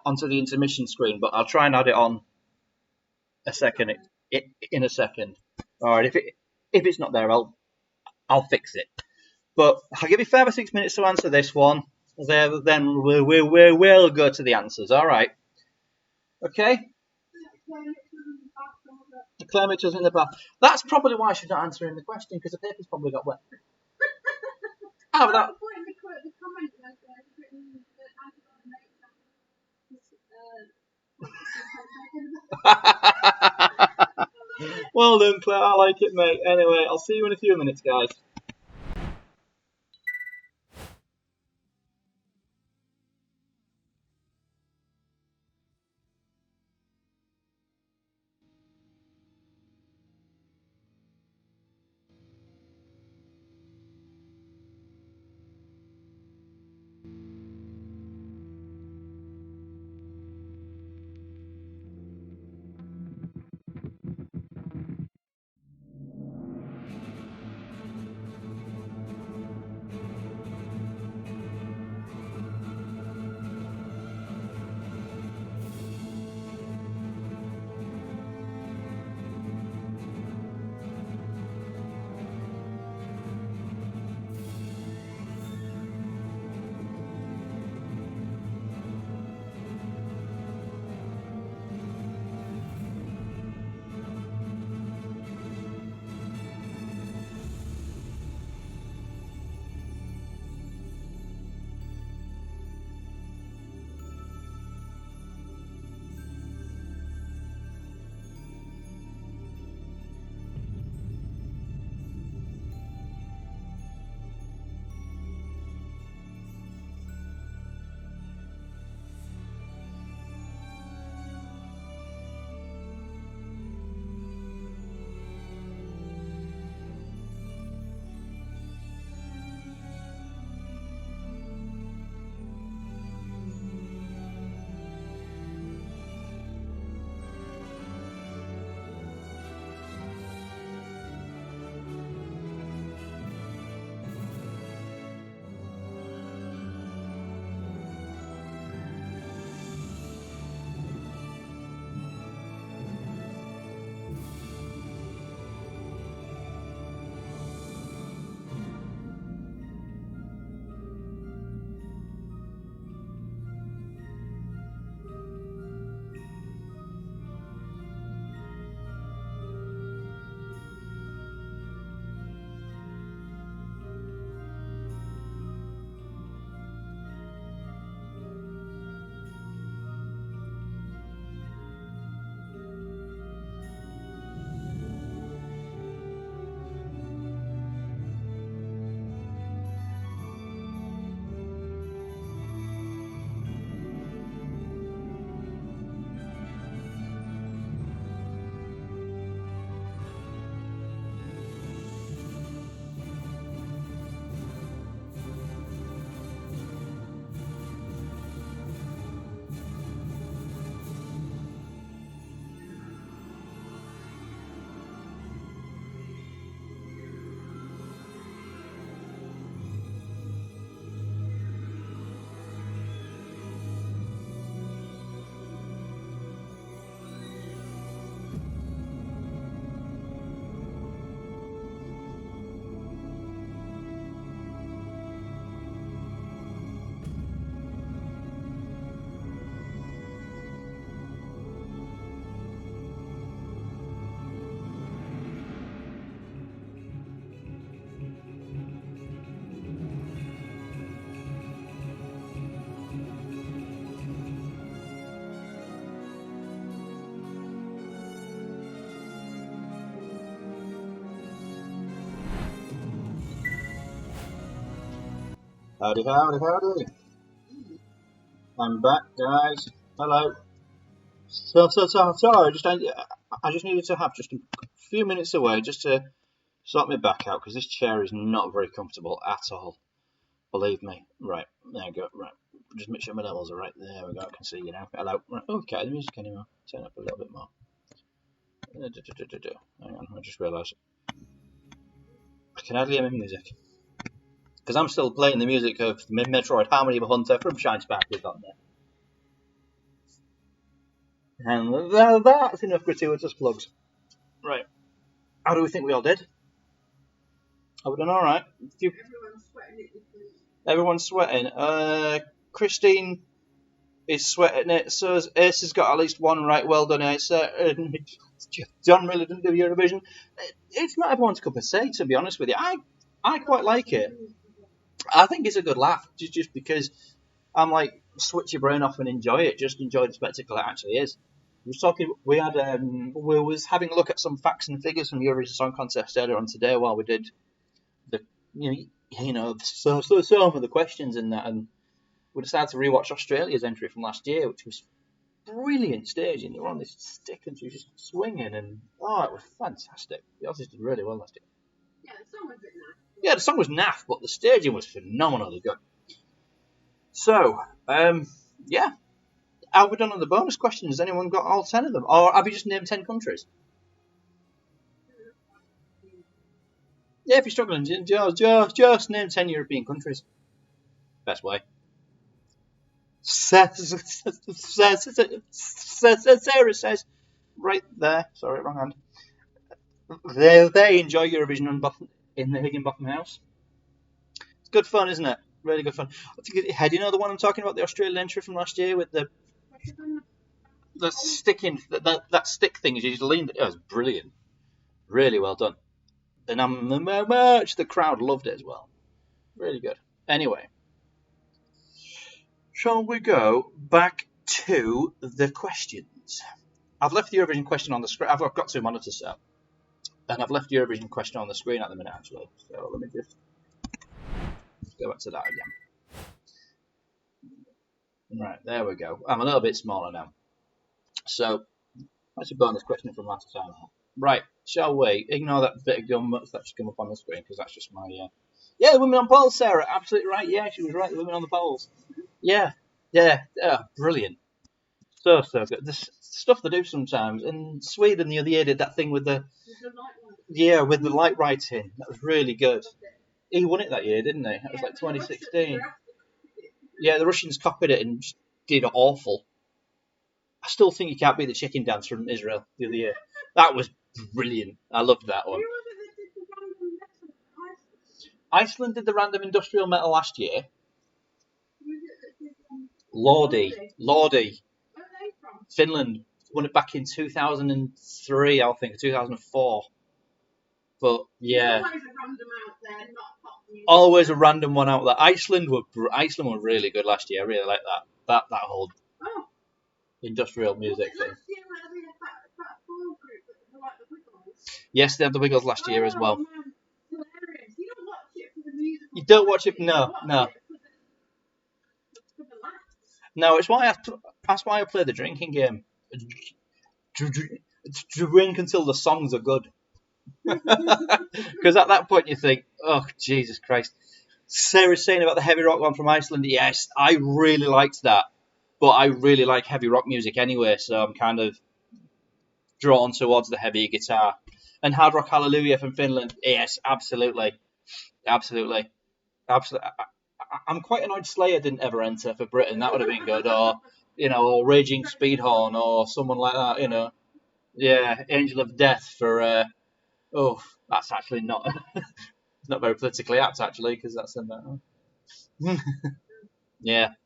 onto the intermission screen, but I'll try and add it on a second. in a second. All right, if it's not there, I'll fix it. But I'll give you 5 or 6 minutes to answer this one. Then we'll go to the answers. All right. Okay. The climate was in the bath. That's probably why she's not answering the question, because the paper's probably got wet. Oh, that. Well done, Claire. I like it, mate. Anyway, I'll see you in a few minutes, guys. Howdy, howdy, howdy. I'm back, guys. Hello. Sorry. I just needed to have just a few minutes away just to sort my back out, because this chair is not very comfortable at all. Believe me. Right, there we go. Right, just make sure my levels are right. There we go. I can see you now. Hello. Right. Okay, the music anymore. Turn up a little bit more. Hang on, I just realised I can hardly hear my music, because I'm still playing the music of the Metroid Harmony of a Hunter from Shine Sparkles on there. And that's enough gratuitous plugs. Right. How do we think we all did? Have we done all right? Everyone's sweating. Christine is sweating it. So Ace has got at least one right. Well done, Ace. John really didn't do Eurovision. It's not everyone's cup of tea, to be honest with you. I quite like it. I think it's a good laugh, just because I'm like, switch your brain off and enjoy it. Just enjoy the spectacle it actually is. We was having a look at some facts and figures from Eurovision Song Contest earlier on today while we did the some of the questions in that, and we decided to rewatch Australia's entry from last year, which was brilliant staging. They were on this stick and she was just swinging, and it was fantastic. The Aussies did really well last year. Yeah, the song was a bit naff. Yeah, the song was naff, but the staging was phenomenally good. So, yeah. How have we done on the bonus questions? Has anyone got all 10 of them? Or have you just named 10 countries? Yeah, if you're struggling, just name 10 European countries. Best way. Sarah says, right there, sorry, wrong hand. They enjoy Eurovision in the Higginbotham house. It's good fun, isn't it? Really good fun. Hey, do you know the one I'm talking about, the Australian entry from last year with the sticking, that stick thing you just leaned? It was brilliant. Really well done. And the crowd loved it as well. Really good. Anyway, shall we go back to the questions? I've left the Eurovision question on the screen. I've got two monitors set up. And I've left the Eurovision question on the screen at the minute, actually. So let me just go back to that again. Right, there we go. I'm a little bit smaller now. So, that's a bonus question from last time. Right, shall we? Ignore that bit of gum that's just come up on the screen, because that's just my... Yeah, the women on poles, Sarah. Absolutely right. Yeah, she was right. The women on the poles. Yeah. Brilliant. So good. The stuff they do sometimes. In Sweden the other year did that thing with the light writing. That was really good. He won it that year, didn't he? That was like 2016. Yeah, the Russians copied it and just did awful. I still think you can't beat the chicken dance from Israel the other year. That was brilliant. I loved that one. Iceland did the random industrial metal last year. Lordi. Finland won it back in 2003, I think, 2004. But yeah, always a random one out there. Iceland were really good last year. I really like that whole industrial music thing. Yes, they had the Wiggles last year as well. You don't watch it? No. No, that's why I play the drinking game. Drink until the songs are good. Because at that point you think, oh, Jesus Christ. Sarah's saying about the heavy rock one from Iceland. Yes, I really liked that. But I really like heavy rock music anyway, so I'm kind of drawn towards the heavy guitar. And Hard Rock Hallelujah from Finland. Yes, absolutely. I'm quite annoyed Slayer didn't ever enter for Britain. That would have been good. Or Raging Speedhorn or someone like that, Yeah, Angel of Death for... that's actually not... it's not very politically apt, actually, because that's...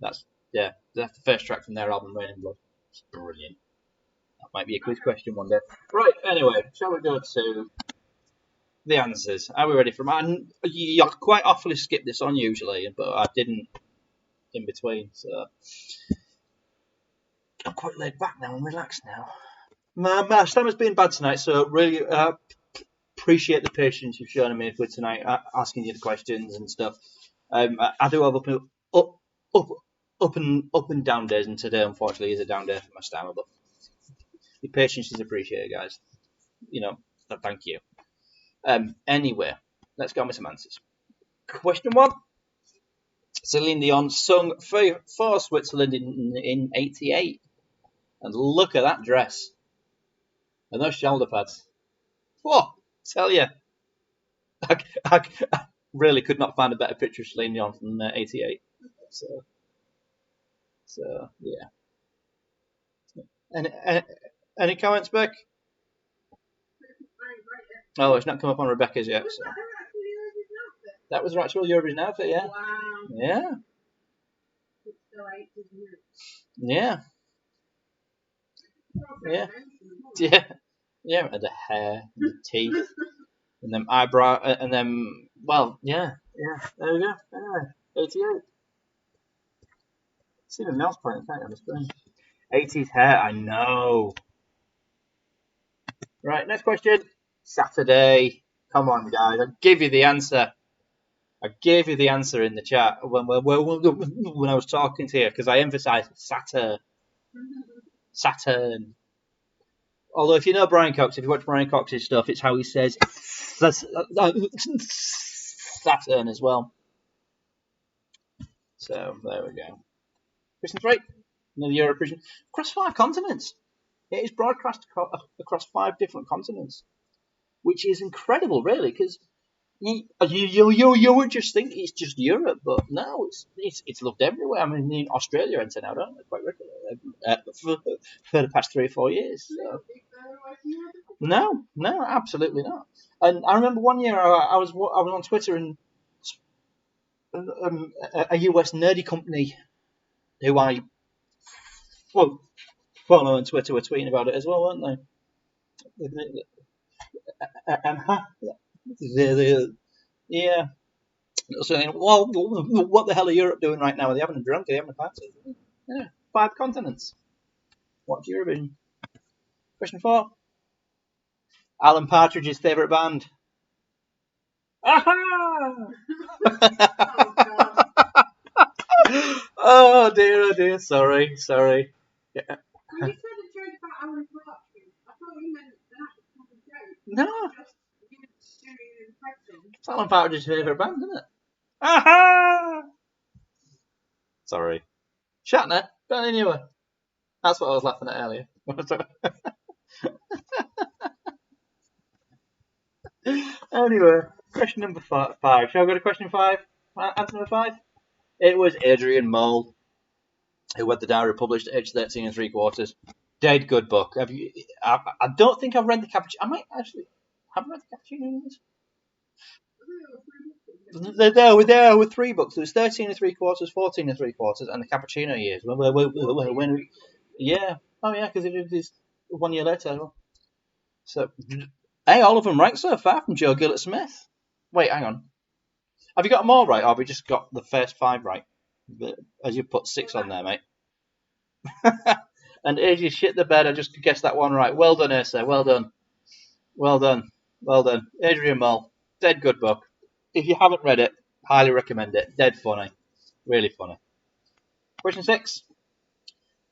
that's the first track from their album, Rain in Blood. It's brilliant. That might be a quiz question one day. Right, anyway, shall we go to the answers? Are we ready for mine? You quite awfully skip this on usually, but I didn't in between, so I'm quite laid back now and relaxed now. My stomach's been bad tonight, so really appreciate the patience you've shown me with tonight, asking you the questions and stuff. I do have up and down days, and today unfortunately is a down day for my stamina, but your patience is appreciated, guys. Thank you. Anyway, let's go on with some answers. Question 1. Celine Dion sung for Switzerland in 88. And look at that dress. And those shoulder pads. Whoa, tell you. I really could not find a better picture of Celine Dion from 88. So yeah. Any comments, Beck? Oh, it's not come up on Rebecca's yet. Was So. that her actually Eurovision outfit? That was her actual Eurovision outfit, yeah. Wow. Yeah. It's still 8, isn't it? Yeah. Yeah. Yeah. Yeah. Yeah. And the hair, and the teeth, and them eyebrow, and them. Well, yeah. Yeah. There we go. Anyway, 88. See the mouse pointing on the screen. 80s hair, I know. Right, next question. Saturday. Come on, guys. I gave you the answer. I gave you the answer in the chat when I was talking to you because I emphasised Saturn. Saturn. Although if you know Brian Cox, if you watch Brian Cox's stuff, it's how he says Saturn as well. So there we go. Question 3. Another Eurovision. Across 5 continents. It is broadcast across 5 different continents, which is incredible, really, because you would just think it's just Europe, but no, it's loved everywhere. I mean, in Australia and now, don't they? Quite regularly for the past 3 or 4 years. So. No, absolutely not. And I remember one year I was on Twitter and a US nerdy company who I follow on Twitter were tweeting about it as well, weren't they? Yeah. Saying, well, what the hell are Europe doing right now? Are they having a drunk? Are they having a party? Yeah, 5 continents. Watch Eurovision. Question 4. Alan Partridge's favourite band. Aha! Oh dear. Sorry. Yeah. When you said a joke about Alan Partridge, I thought you meant that was a joke. No. Just you doing an impression. It's Alan Partridge's favourite band, isn't it? Aha! Sorry. Shatner, Benny Newer. That's what I was laughing at earlier. Anyway, question number 5. Shall I go to question 5? Answer number 5? It was Adrian Mole who had the diary published at age 13 and 3/4. Dead good book. Have you? I don't think I've read the Cappuccino. I might actually have read the Cappuccino. There were 3 books. There was 13 and 3/4, 14 and 3/4, and the Cappuccino years. When yeah. Oh yeah, because it did this 1 year later. So, hey, all of them right so far from Joe Gillett Smith. Wait, hang on. Have you got them all right, or have we just got the first 5 right? As you put 6 on there, mate. And as you shit the bed, I just guessed that one right. Well done, Ursa. Well done. Adrian Mole. Dead good book. If you haven't read it, highly recommend it. Dead funny. Really funny. Question 6.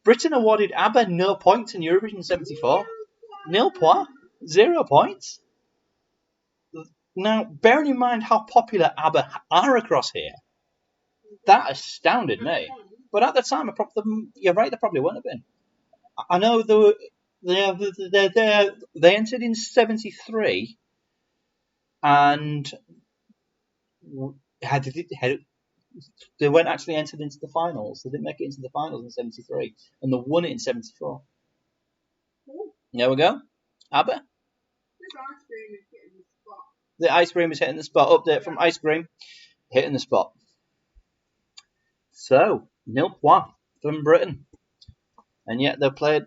Britain awarded Abba no points in Eurovision 74. Nil point? 0 points? Now, bearing in mind how popular Abba are across here, that astounded me. But at the time, you're right, they probably wouldn't have been. I know they entered in 73 and they weren't actually entered into the finals. They didn't make it into the finals in 73 and they won it in 74. There we go. Abba. The ice cream is hitting the spot. Update from ice cream hitting the spot. So, 0 point from Britain. And yet they played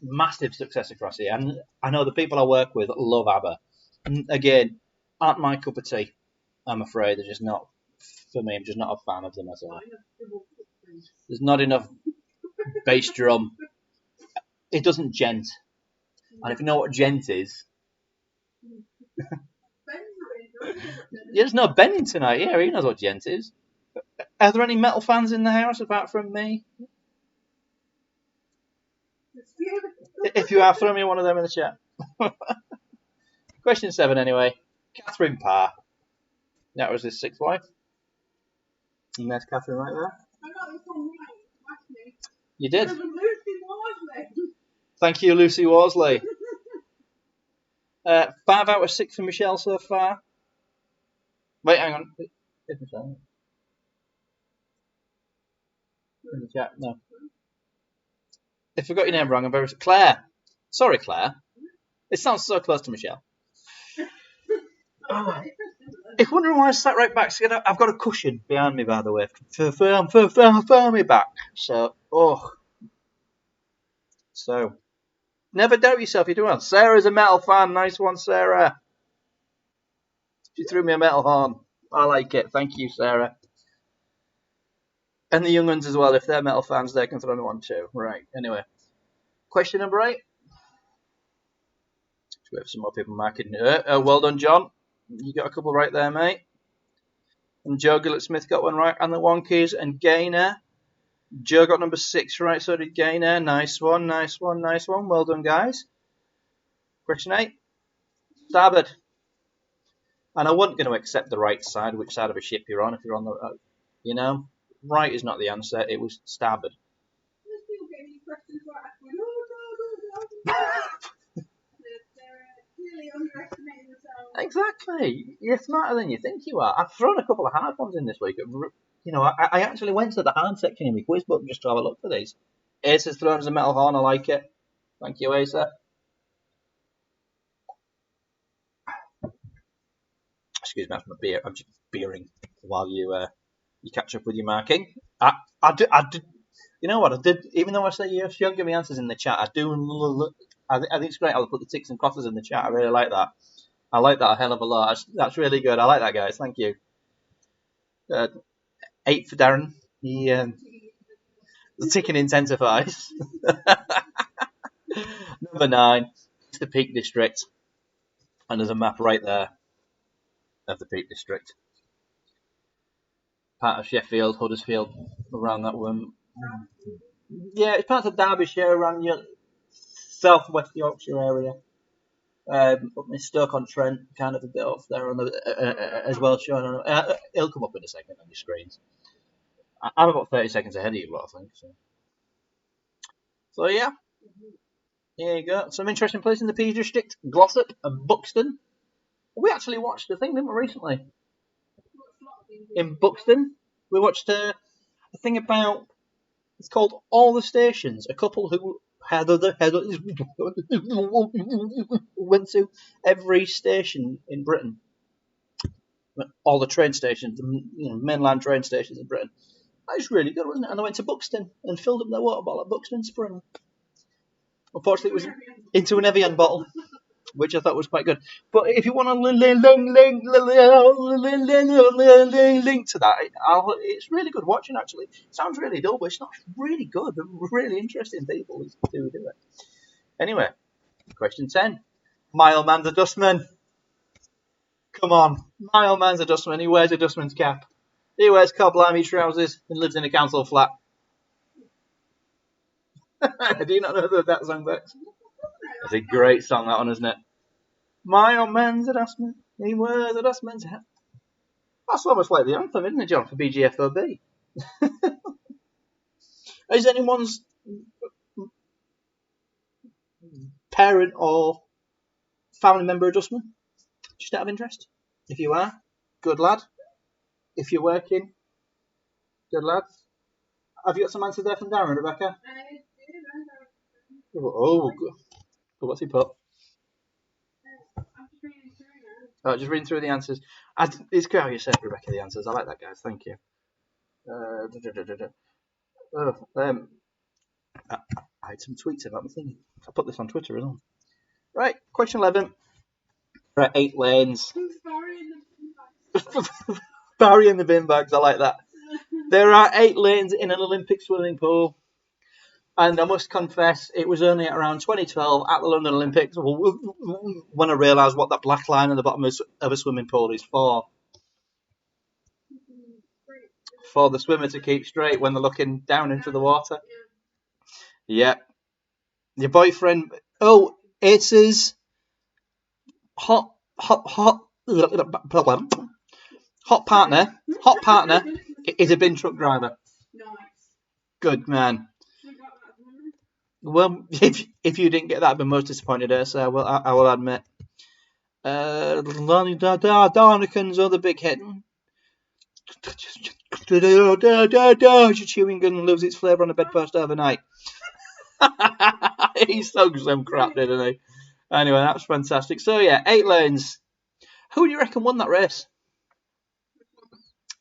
massive success across here. And I know the people I work with love Abba. And again, aren't my cup of tea. I'm afraid they're just not, for me, I'm just not a fan of them at all. There's not enough bass drum. It doesn't gent. And if you know what gent is... There's no Benning tonight. Yeah, he knows what gent is. Are there any metal fans in the house apart from me? If you are, throw me one of them in the chat. Question 7 anyway. Catherine Parr. That was his 6th wife. And there's Catherine right there. I got this one right. You did. Lucy Worsley. Thank you, Lucy Worsley. 5 out of 6 for Michelle so far. Wait, hang on. Is Michelle in the chat? No. If I got your name wrong, I'm very... Claire. Sorry, Claire. It sounds so close to Michelle. Oh. If wondering why I sat right back, I've got a cushion behind me, by the way, for me back. So, never doubt yourself, you do well. Sarah's a metal fan. Nice one, Sarah. She threw me a metal horn. I like it. Thank you, Sarah. And the young ones as well. If they're metal fans, they can throw me one too. Right. Anyway, question number 8. We have some more people marking. Well done, John. You got a couple right there, mate. And Joe Gillett-Smith got one right. And the Wonkies and Gaynor. Joe got number 6 right, so did Gaynor. Nice one, nice one, nice one. Well done, guys. Question 8. Starboard. And I wasn't going to accept the right side, which side of a ship you're on. If you're on the, right is not the answer. It was starboard. Exactly. You're smarter than you think you are. I've thrown a couple of hard ones in this week. I actually went to the hard section in my quiz book just to have a look for these. Ace has thrown us a metal horn. I like it. Thank you, Ace. Excuse me, that's my beer. I'm just beering while you catch up with your marking. I did. You know what? I did. Even though I say you don't give me answers in the chat, I do. I think it's great. I'll put the ticks and crosses in the chat. I really like that. I like that a hell of a lot. That's really good. I like that, guys. Thank you. 8 for Darren. The ticking intensifies. Number 9. It's the Peak District. And there's a map right there of the Peak District. Part of Sheffield, Huddersfield, around that one. Yeah, it's part of Derbyshire, around your southwest Yorkshire area. Up in Stoke-on-Trent, kind of a bit off there on the, as well. Showing it'll come up in a second on your screens. I'm about 30 seconds ahead of you, I think. So yeah, here you go. Some interesting places in the Peak District: Glossop and Buxton. We actually watched a thing, didn't we, recently? In Buxton, we watched a thing about. It's called All the Stations. A couple who went to every station in Britain. All the train stations, the mainland train stations in Britain. That was really good, wasn't it? And they went to Buxton and filled up their water bottle at Buxton Spring. Unfortunately, it was into an Evian bottle, which I thought was quite good. But if you want a link to that, it's really good watching, actually. It sounds really dull, but it's not really good. They're really interesting people who do it. Anyway, question 10. My old man's a dustman. Come on. My old man's a dustman. He wears a dustman's cap. He wears cob-limey trousers and lives in a council flat. Do you not know that song, Bex? It's a great song, that one, isn't it? My old man's a dustman. He wears a dustman's hat. That's almost like the anthem, isn't it, John, for BGFOB? Is anyone's parent or family member a dustman? Just out of interest? If you are, good lad. If you're working, good lad. Have you got some answers there from Darren, Rebecca? Oh, good. What's he put? Oh, just reading through the answers. It's good how you said, Rebecca, the answers. I like that, guys. Thank you. I had some tweets about the thing. I put this on Twitter as well. Right, question 11. There are 8 lanes. Barry in the bin bags. I like that. There are 8 lanes in an Olympic swimming pool. And I must confess, it was only around 2012 at the London Olympics when I realised what that black line at the bottom of a swimming pool is for. For the swimmer to keep straight when they're looking down into the water. Yep. Your boyfriend. Oh, it is hot partner is a bin truck driver. Nice. Good man. Well, if you didn't get that, I'd be most disappointed, so I will admit. Darnican's other big hit. Chewing gum loses its flavour on the bedpost overnight. He soaked some crap, didn't he? Anyway, that was fantastic. So yeah, 8 lanes. Who do you reckon won that race?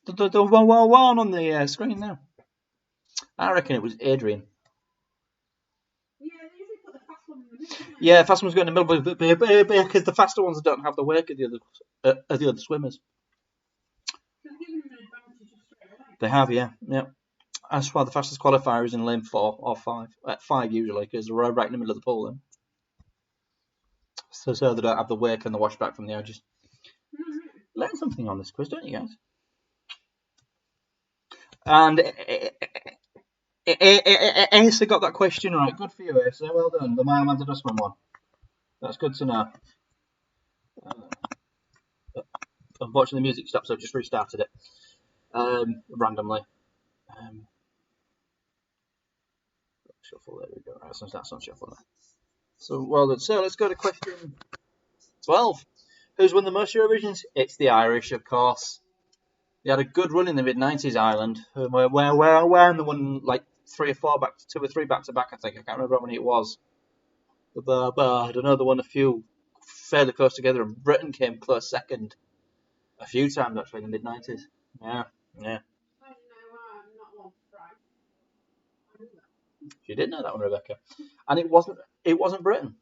The one on the screen now. I reckon it was Adrian. Yeah, they usually put the fast one in the middle. Yeah, fast ones go in the middle because the faster ones don't have the wake of the other swimmers. They're giving them an advantage straight away. They have, yeah. That's why the fastest qualifier is in lane 4 or 5. 5 usually, because they're right in the middle of the pool then. So they don't have the wake and the washback from the edges. Learn something on this quiz, don't you guys? And Asa got that question right. Good for you, Asa. Well done. The Mile Man to Dustman one. That's good to know. Unfortunately, the music stopped, so I just restarted it randomly. Shuffle, there we go. Right, so that's on shuffle now. So, well done. So, let's go to question 12. Who's won the most Eurovisions? It's the Irish, of course. They had a good run in the mid-90s, Ireland. Where they won like 2 or 3 back-to-back, I think. I can't remember how many it was. But I don't know, they won a few fairly close together, and Britain came close second a few times, actually, in the mid-90s. Yeah. You did know that one, Rebecca. And it wasn't Britain.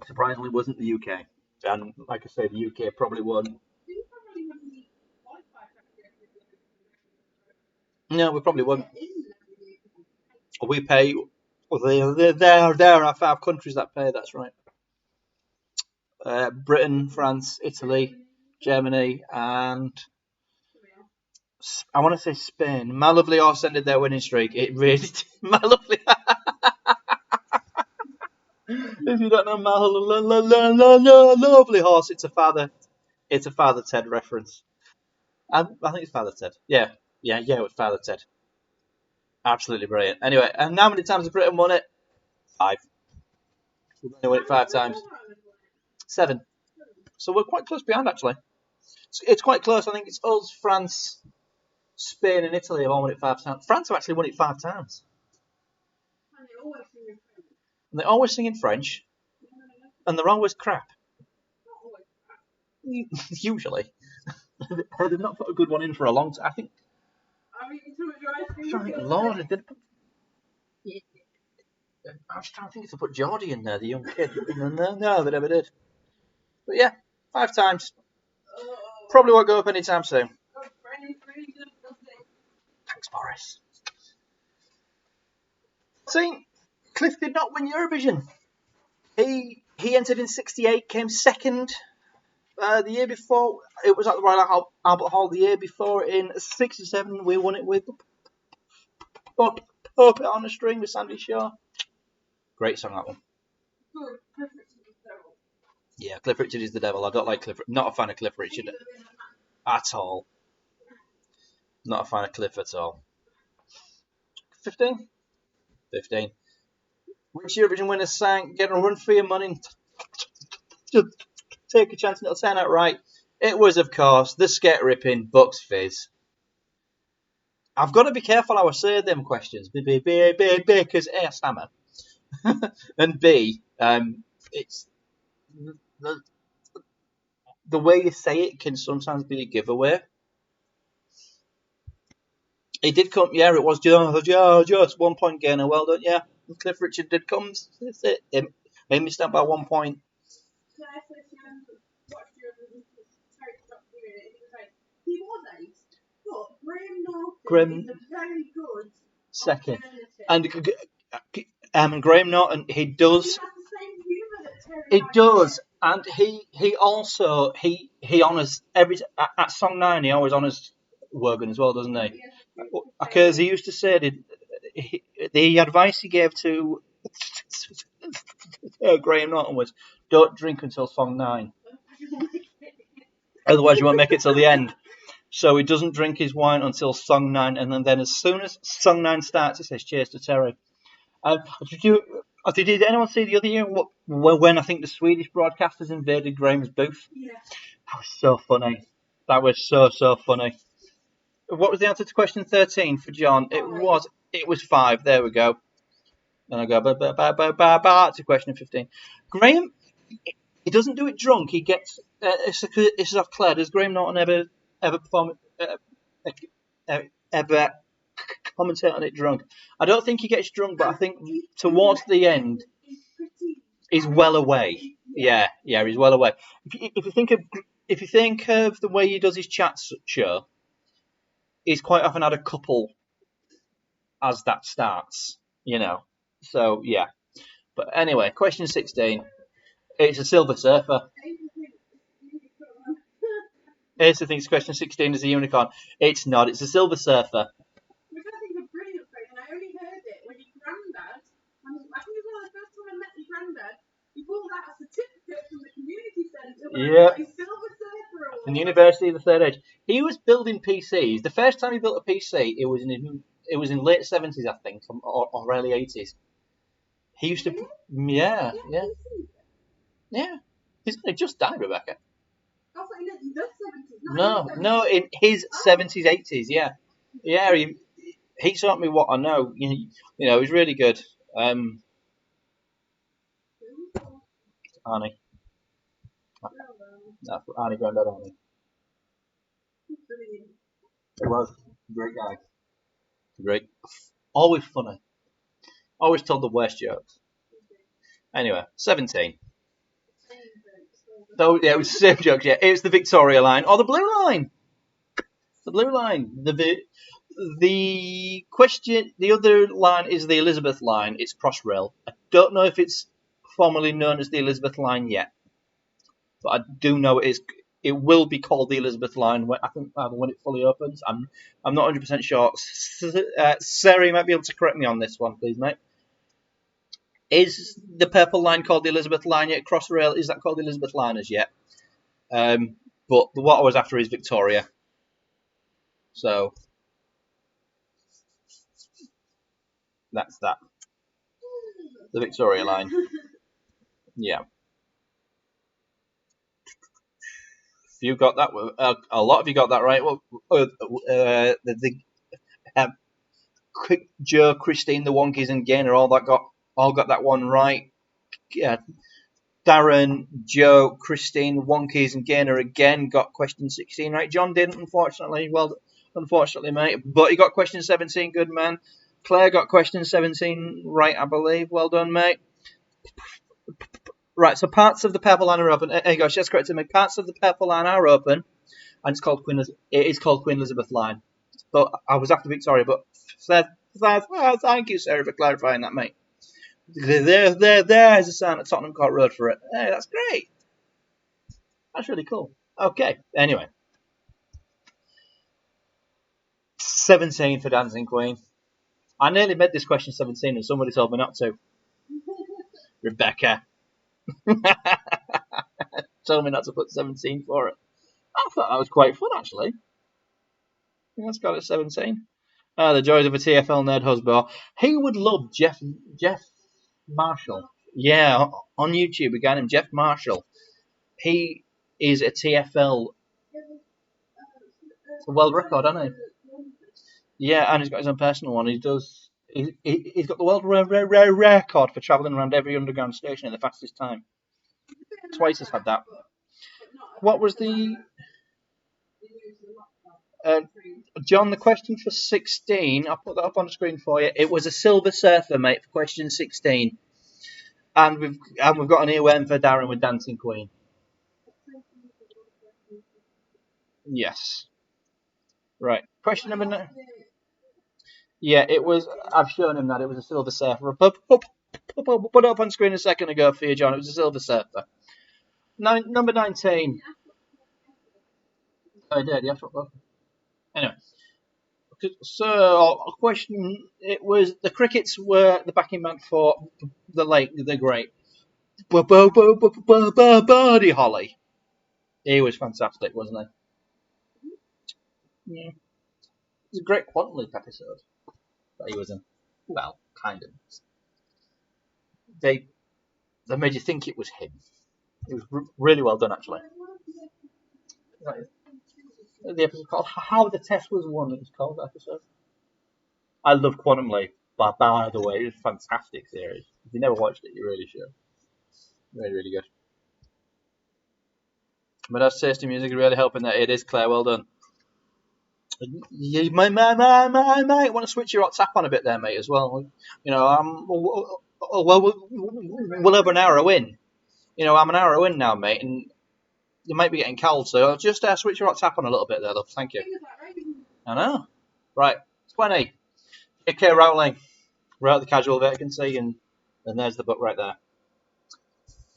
Surprisingly, it wasn't the UK. And like I say, the UK probably won. No, we probably won. We pay. There are 5 countries that pay. That's right. Britain, France, Italy, Germany, and I want to say Spain. My Lovely Horse ended their winning streak. It really did. My Lovely. If you don't know My Lovely Horse, it's a Father Ted reference. I think it's Father Ted. Yeah, it was Father Ted. Absolutely brilliant. Anyway, and how many times has Britain won it? 5. We've only won it 5 times. 7. So we're quite close behind, actually. It's quite close. I think it's us, France, Spain, and Italy have all won it 5 times. France have actually won it 5 times. And they always sing in French. And they're always crap. Usually. They've not put a good one in for a long time. I think. Lord, I did. I was trying to think if they put Geordie in there, the young kid. No, they never did. But yeah, 5 times. Probably won't go up anytime soon. Thanks, Boris. See, Cliff did not win Eurovision. He entered in '68, came second. The year before, it was at the Royal Albert Hall. The year before, in '67, we won it with Puppet on a String with Sandy Shaw. Great song, that one. Yeah, Cliff Richard is the devil. I don't like Cliff. Not a fan of Cliff Richard at all. Not a fan of Cliff at all. 15. Which Eurovision winner sang "Get a Run for Your Money"? Take a chance and it'll turn out right. It was, of course, the Sket Ripping Bucks Fizz. I've got to be careful how I say them questions. Because A, I stammer. And B, it's the way you say it can sometimes be a giveaway. It did come, yeah, it was just 1 point gainer. Well done, yeah. Cliff Richard did come. It made me stand by 1 point. Graham very good second, and Graham Norton, he does. It does, and he also he honours every at song 9. He always honours Wogan as well, doesn't he? Because he used to say that the advice he gave to Graham Norton was, don't drink until song 9, otherwise you won't make it till the end. So he doesn't drink his wine until song 9, and then as soon as song 9 starts, he says, "Cheers to Terry." Did anyone see the other year when I think the Swedish broadcasters invaded Graham's booth? Yeah. That was so funny. That was so funny. What was the answer to question 13 for John? It was 5. There we go. And I go to question 15. Graham, He doesn't do it drunk. He gets it's off Claire. Does Graham Norton ever perform ever commentate on it drunk? I don't think he gets drunk, but I think towards the end he's well away. Yeah, he's well away. If you think of the way he does his chat show, he's quite often had a couple as that starts, you know. So yeah. But anyway, question 16. It's a Silver Surfer. Asa thinks question 16 is a unicorn. It's not. It's a Silver Surfer. Which I think is a brilliant thing, and I only heard it when your granddad, I think it was one of the first time I met your granddad, he pulled out a certificate from the community centre where he got his Silver Surfer award. From the University of the Third Age. He was building PCs. The first time he built a PC, it was in late 70s, I think, or early 80s. He used to... Yeah. He's just died, Rebecca. I thought he lived in the 70s. No, in his 70s, 80s, yeah. Yeah, he taught me what I know. You know, he's really good. Arnie. That's Arnie, Granddad Arnie. He was a great guy. Great. Always funny. Always told the worst jokes. Anyway, 17. So, yeah, it was the same jokes, yeah. It was the Victoria line or the Blue line. The Blue line. The question, the other line is the Elizabeth line. It's Crossrail. I don't know if it's formally known as the Elizabeth line yet, but I do know it will be called the Elizabeth line when it fully opens. I'm not 100% sure. Sarah, you might be able to correct me on this one, please, mate. Is the purple line called the Elizabeth line yet? Crossrail, is that called the Elizabeth line as yet? But what I was after is Victoria. So that's that. The Victoria line. Yeah. You got that. A lot of you got that right. Well, Joe, Christine, the Wonkies, and Gaynor all got that one right. Yeah. Darren, Joe, Christine, Wonkies, and Gaynor again got question 16 right. John didn't, unfortunately. Well, unfortunately, mate. But he got question 17. Good man. Claire got question 17 right, I believe. Well done, mate. Right, so parts of the purple line are open. There you go, just corrected me. Parts of the purple line are open, and it is called Queen Elizabeth line. But I was after Victoria, but thank you, Sarah, for clarifying that, mate. There's a sign at Tottenham Court Road for it. Hey, that's great. That's really cool. Okay, anyway. 17 for Dancing Queen. I nearly made this question 17 and somebody told me not to. Rebecca. Told me not to put 17 for it. I thought that was quite fun, actually. Let's go at 17. The joys of a TFL nerd husband. He would love Jeff Marshall. Yeah, on YouTube, a guy named Jeff Marshall. He is a TFL world record, hasn't he? Yeah, and he's got his own personal one. He's got the world record for travelling around every underground station in the fastest time. Twice has had that. What was the... John, the question for 16, I'll put that up on the screen for you. It was a Silver Surfer, mate, for question 16. And we've got an earworm for Darren with Dancing Queen. Yes. Right. Question number 9. Yeah, it was. I've shown him that it was a Silver Surfer. Put it up on screen a second ago for you, John. It was a Silver Surfer. Number 19. I did, yeah. Anyway. So, question. It was the Crickets were the backing band for the great Buddy Holly. He was fantastic, wasn't he? Yeah. It was a great Quantum Leap episode that he was in. Well, kind of. They made you think it was him. It was really well done, actually. The episode called How the Test Was Won. It was called that episode. I love Quantum Leap. By the way, it was a fantastic series. If you never watched it, you really should. Really, really good. But that's tasty music really helping that. It is, Claire. Well done. You might want to switch your hot tap on a bit there, mate, as well. You know, we'll have an hour in. You know, I'm an hour in now, mate, and you might be getting cold, so just switch your hot tap on a little bit there, love. Thank you. I know. Right, 20. J.K. Rowling wrote The Casual Vacancy, and there's the book right there.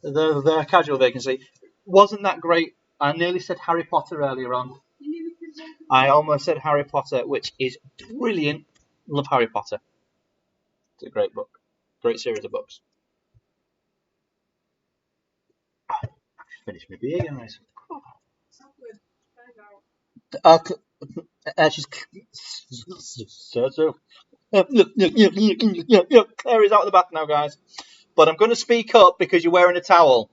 The Casual Vacancy. Wasn't that great? I nearly said Harry Potter earlier on. I almost said Harry Potter, which is brilliant. Love Harry Potter. It's a great book. Great series of books. I finished my beer, guys. She's so. Claire is out of the bath now, guys. But I'm going to speak up because you're wearing a towel.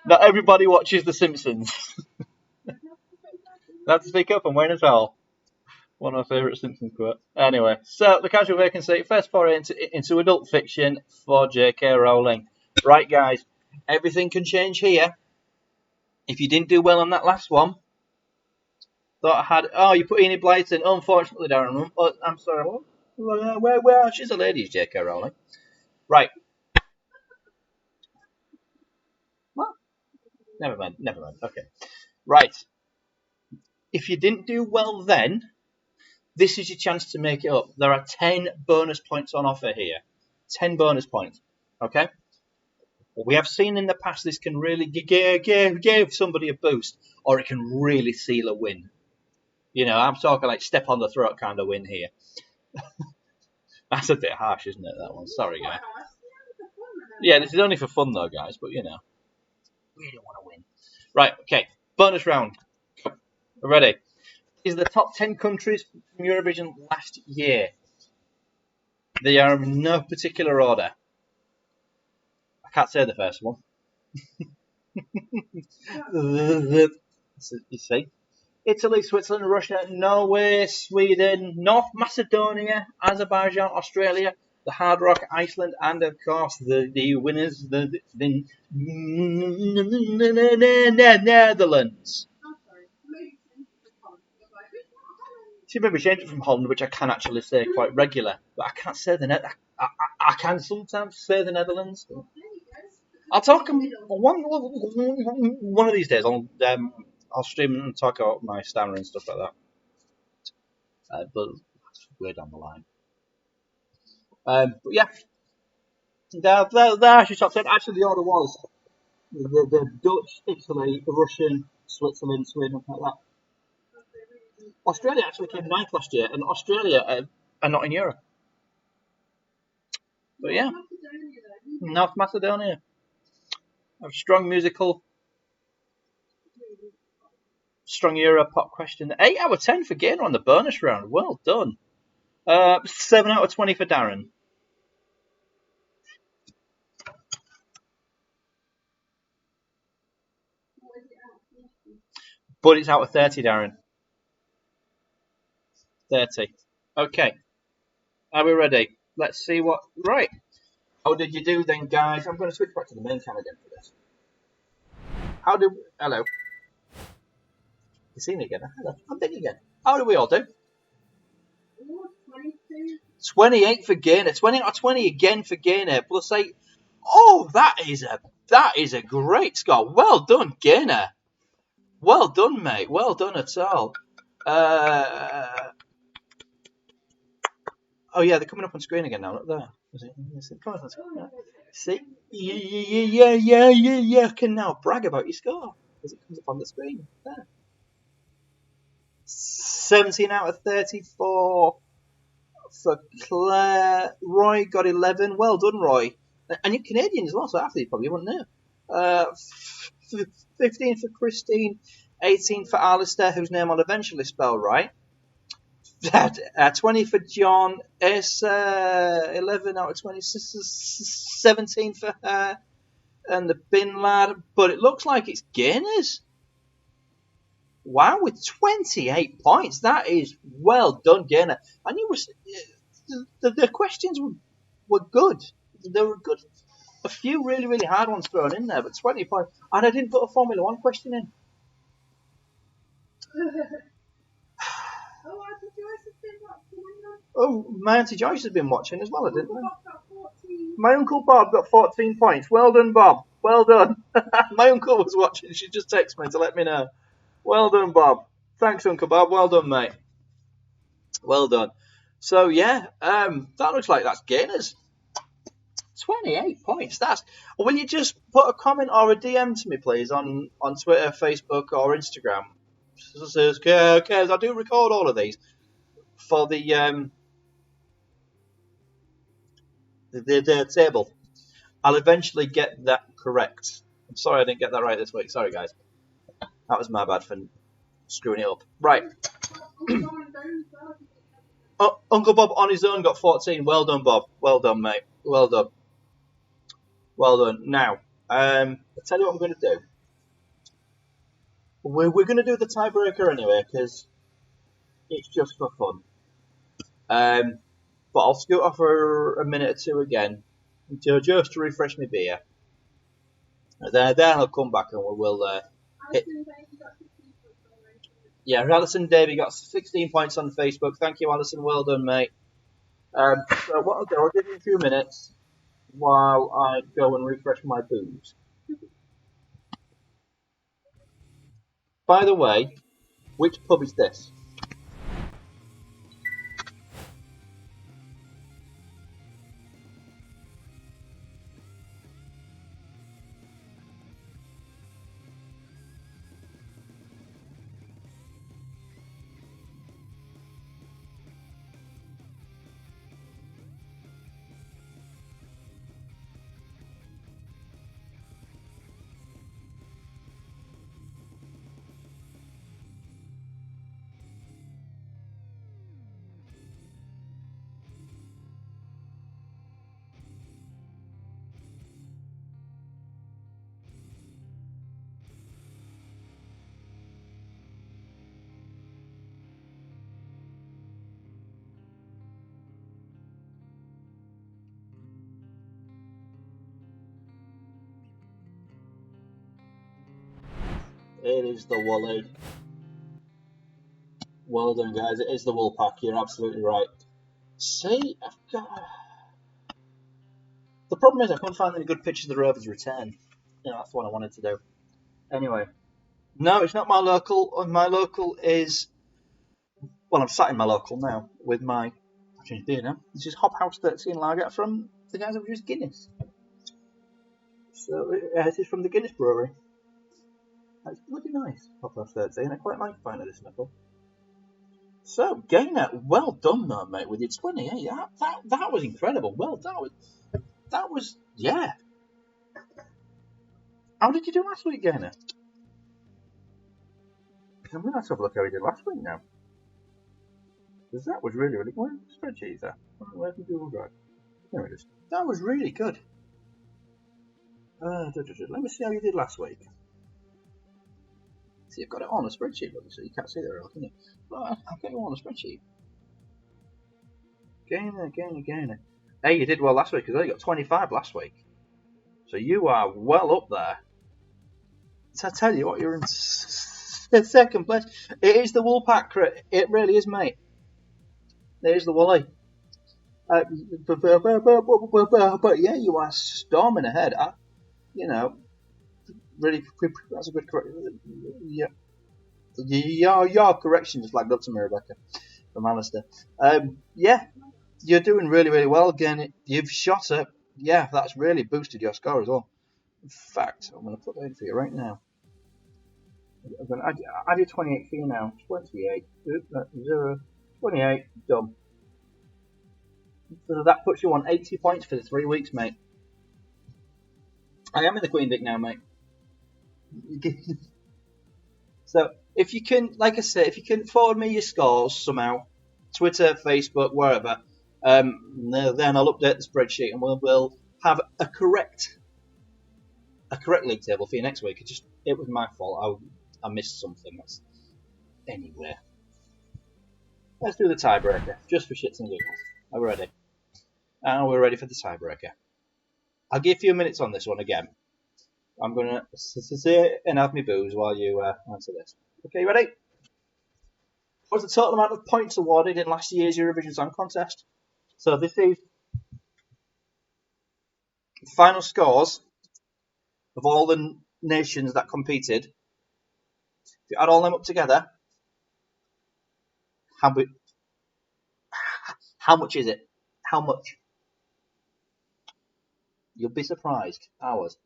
Not everybody watches The Simpsons. I have to speak up. I'm wearing a towel. One of my favourite Simpsons quotes. Anyway, so The Casual Vacancy, first foray into adult fiction for J.K. Rowling. Right, guys, everything can change here. If you didn't do well on that last one, thought I had. Oh, you put Enid Blyton. Unfortunately, Darren. I'm sorry. Where? She's a lady, J.K. Rowling. Right. What? Never mind. Okay. Right. If you didn't do well then, this is your chance to make it up. There are 10 bonus points on offer here. 10 bonus points. Okay? We have seen in the past this can really give somebody a boost, or it can really seal a win. You know, I'm talking like step on the throat kind of win here. That's a bit harsh, isn't it, that one? Sorry, guys. Yeah, this is only for fun, though, guys, but, you know. We don't want to win. Right, okay. Bonus round. We're ready. These are the top 10 countries from Eurovision last year. They are in no particular order. I can't say the first one. You see? Italy, Switzerland, Russia, Norway, Sweden, North Macedonia, Azerbaijan, Australia, the Hard Rock, Iceland, and of course the winners, the Netherlands. See, maybe change it from Holland, which I can actually say quite regular, but I can't say the I can sometimes say the Netherlands. I'll talk one of these days. I'll stream and talk about my stammer and stuff like that. But that's way down the line. But yeah, there actually top 10. Actually, the order was the Dutch, Italy, the Russian, Switzerland, Sweden, like that. Australia actually came ninth last year, and Australia are not in Europe. But yeah, North Macedonia. A strong musical, strong Euro pop question. 8 out of 10 for Gaynor on the bonus round. Well done. 7 out of 20 for Darren. But it's out of 30, Darren. 30. Okay. Are we ready? Let's see what. Right. How did you do then, guys? I'm going to switch back to the main cam again for this. Hello. You see me again? Hello. I'm big again. How do we all do? 28 for Gaynor. 20 out of 20 again for Gaynor. Plus 8. Oh, that is a great score. Well done, Gaynor. Well done, mate. Well done at all. Oh yeah, they're coming up on screen again now. Look there. Come on, see? Yeah. You can now brag about your score because it comes up on the screen. There. 17 out of 34 for Claire. Roy got 11. Well done, Roy. And you're Canadian as well, so half of you probably wouldn't know. 15 for Christine. 18 for Alistair, whose name I'll eventually spell right. 20 for John. 11 out of 20. 17 for her. And the bin lad. But it looks like it's Gaynor's. Wow, with 28 points. That is well done, Gaynor. And you were, the questions were good. They were good. a few really, really hard ones thrown in there, but 20 points. And I didn't put a Formula 1 question in. Oh, Auntie Joyce has been watching. Oh, my Auntie Joyce has been watching as well, I didn't know. Bob got 14. My Uncle Bob got 14 points. Well done, Bob. Well done. My uncle was watching. She just texted me to let me know. Well done, Bob. Thanks, Uncle Bob. Well done, mate. Well done. So, yeah, that looks like that's gainers. 28 points. Will you just put a comment or a DM to me, please, on Twitter, Facebook, or Instagram? Because I do record all of these for the table. I'll eventually get that correct. I'm sorry I didn't get that right this week. Sorry, guys. That was my bad for screwing it up. Right. Uncle Bob on his own got 14. Well done, Bob. Well done, mate. Well done. Well done. Now, I'll tell you what I'm going to do. We're going to do the tiebreaker anyway, because it's just for fun. But I'll scoot off for a minute or two again, just to refresh my beer. Then I'll come back and we'll hit. Yeah, Alison Davey got 16 points on Facebook. Thank you, Alison. Well done, mate. So what I'll do, I'll give you a few minutes while I go and refresh my booze. By the way, which pub is this? It is the Wooly. Well done, guys. It is the Woolpack. You're absolutely right. See, the problem is I couldn't find any good pictures of the Rovers return. Yeah, that's what I wanted to do. Anyway, no, it's not my local. My local is. Well, I'm sat in my local now with my. I've changed beer now. This is Hop House 13 Lager from the guys who produce Guinness. So this is from the Guinness Brewery. It's bloody nice, Hop House 13. I quite like finding this knuckle. So, Gainer, well done though, mate, with your 28. That was incredible. Well, that was, yeah. How did you do last week, Gainer? I'm going to have to have a look how he did last week now. Because that was really, really good. Spreadsheet there. Where can Google Drive? There it is. That was really good. Let me see how you did last week. See, you've got it on a spreadsheet, so you can't see that real, can you? Well, I'll get you on a spreadsheet. Gainer. Hey, you did well last week, because you got 25 last week. So you are well up there. So I tell you what, you're in second place. It is the Woolpack. It really is, mate. It is the Wooly. But yeah, you are storming ahead. Really, that's a good correction. Yeah. Your correction just flagged up to me, Rebecca, from Alistair. Yeah, you're doing really, really well. Again, you've shot it. Yeah, that's really boosted your score as well. In fact, I'm going to put that in for you right now. I'm going to add your 28 for you now. 28. 0. 28. Done. So that puts you on 80 points for the 3 weeks, mate. I am in the Queen Vic now, mate. So if you can, like I said, if you can forward me your scores somehow, Twitter, Facebook, wherever, then I'll update the spreadsheet and we'll have a correct league table for you next week. It was my fault. I missed something. Anyway, let's do the tiebreaker just for shits and giggles. Are we ready? And we're ready for the tiebreaker. I'll give you a minute on this one again. I'm going to sit and have me booze while you answer this. Okay, you ready? What was the total amount of points awarded in last year's Eurovision Song Contest? So this is the final scores of all the nations that competed. If you add all them up together, how much is it? How much? You'll be surprised. Hours.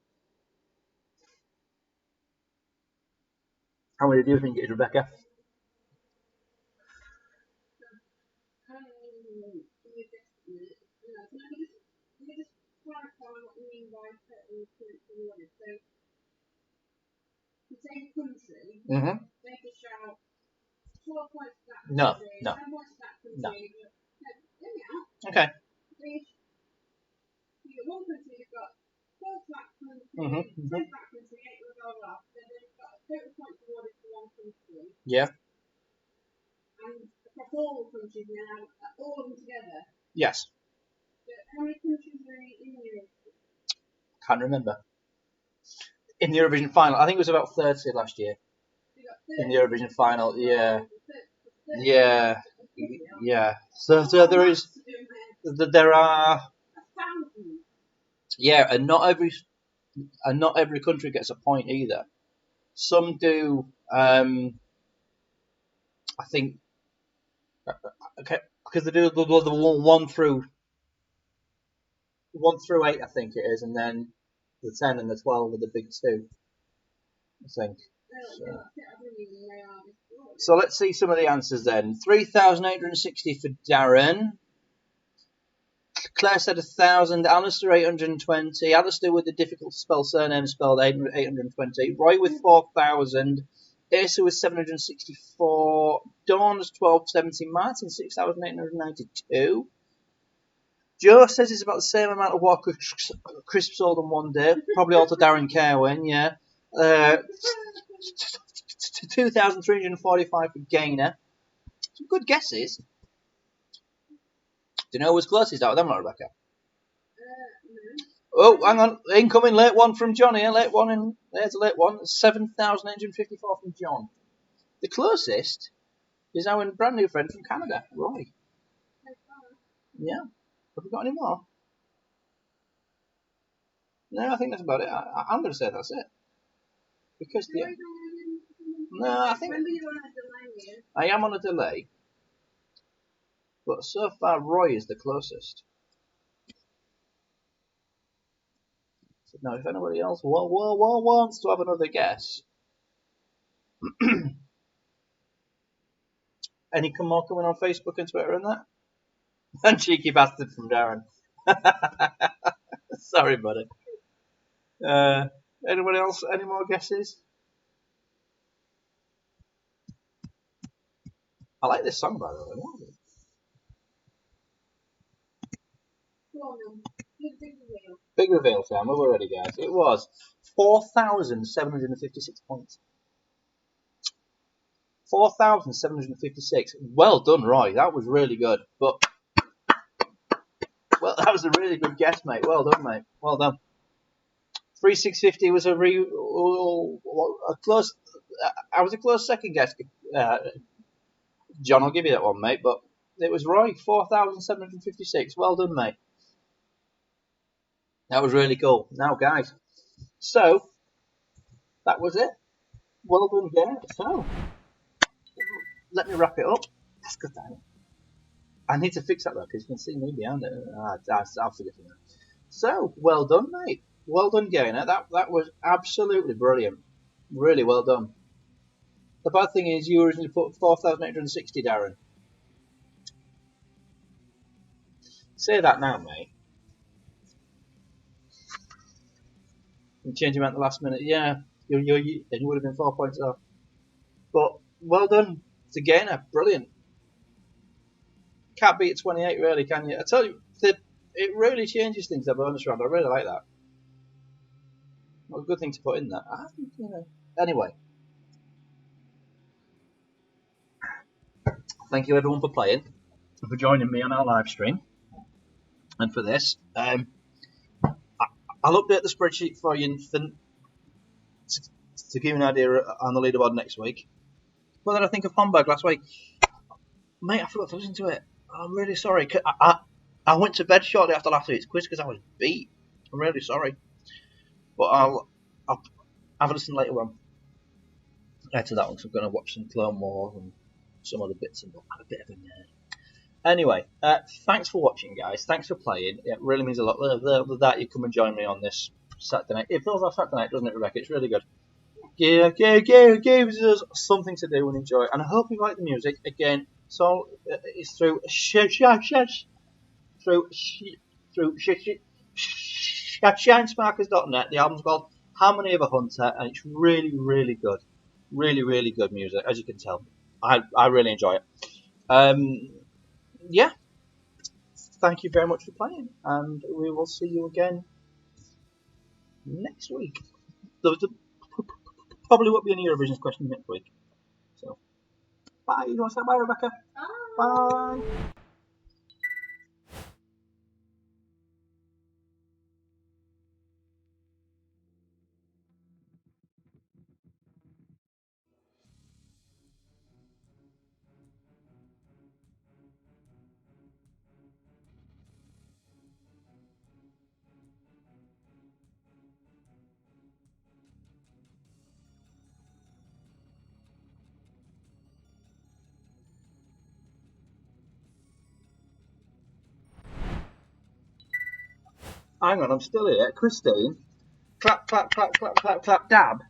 How many do you think it is, Rebecca? Mm-hmm. No. Okay. Mm-hmm. Yeah. All countries now, all of them together. Yes. How many countries were in Europe? Can't remember. In the Eurovision final, I think it was about 30 last year. In the Eurovision final, yeah. So there are. Yeah, and not every country gets a point either. Some do. I think. Okay, because they do the 1 through 8, I think it is, and then the 10 and the 12 are the big two, I think. So let's see some of the answers then. 3,860 for Darren. Claire said 1,000. Alistair 820. Alistair with the difficult to spell surname spelled 820. Roy with 4,000. Asa with 764. Dawn was 1,270. Martin 6,892. Joe says it's about the same amount of what Chris sold on one day. Probably all to Darren Kerwin, yeah. 2,345 for Gainer. Some good guesses. Do you know who was closest out of them, Rebecca? Oh, hang on. Incoming late one from John here. There's a late one. 7,854 from John. The closest is our brand new friend from Canada, Roy. Yeah. Have we got any more? No, I think that's about it. I'm going to say that's it. Because no, I think I am on a delay. But so far, Roy is the closest. So now, if anybody else wants to have another guess, any more coming on Facebook and Twitter and that? And cheeky bastard from Darren. Sorry, buddy. Anybody else? Any more guesses? I like this song, by the way. What is it? Big reveal time. We've already guessed. It was 4,756 points. 4,756. Well done, Roy. That was really good. But that was a really good guess, mate. Well done, mate. Well done. 3,650 was a close. I was a close second guess. John, I'll give you that one, mate. But it was Roy. 4,756. Well done, mate. That was really cool. Now, guys. So that was it. Well done, again. So let me wrap it up. That's good, damn it. I need to fix that though, because you can see me behind it. I'll forget it now. So, well done, mate. Well done, Gainer. That was absolutely brilliant. Really well done. The bad thing is you originally put 4,860, Darren. Say that now, mate. You change him at the last minute. Yeah, then you would have been 4 points off. But well done to Gainer. Brilliant. Can't beat 28, really, can you? I tell you, it really changes things, that bonus round. I really like that. What a good thing to put in there. Anyway. Thank you, everyone, for playing and for joining me on our live stream. And for this, I'll update the spreadsheet for you to give you an idea on the leaderboard next week. What did I think of Homburg last week? Mate, I forgot to listen to it. I'm really sorry. I went to bed shortly after last week's quiz because I was beat. I'm really sorry. But I'll have a listen later on to that one because I'm going to watch some Clone Wars and some other bits and I'm a bit of a nerd. Anyway, thanks for watching, guys. Thanks for playing. It really means a lot that you come and join me on this Saturday night. It feels like Saturday night, doesn't it, Rebecca? It's really good. Yeah, gives us something to do and enjoy. And I hope you like the music. Again, so it's through shinesparkers.net. The album's called Harmony of a Hunter, and it's really, really good. Really, really good music, as you can tell. I really enjoy it. Yeah. Thank you very much for playing, and we will see you again next week. There probably won't be any Eurovision questions next week. So, bye. You want to say bye, Rebecca? Bye. Hang on, I'm still here. Christine, clap, clap, clap, clap, clap, clap, dab.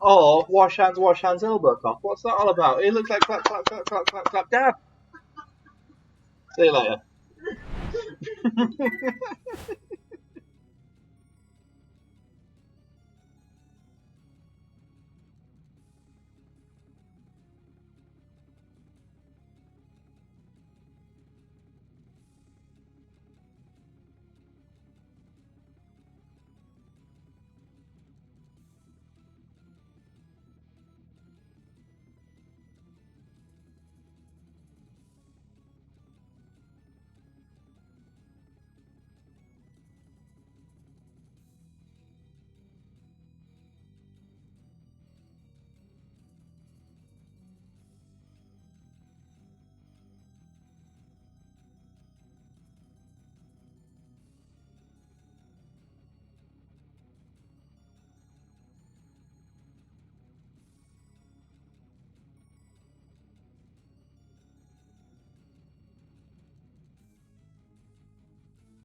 Or wash hands, elbow cough. What's that all about? It looks like clap, clap, clap, clap, clap, clap, dab. See you later.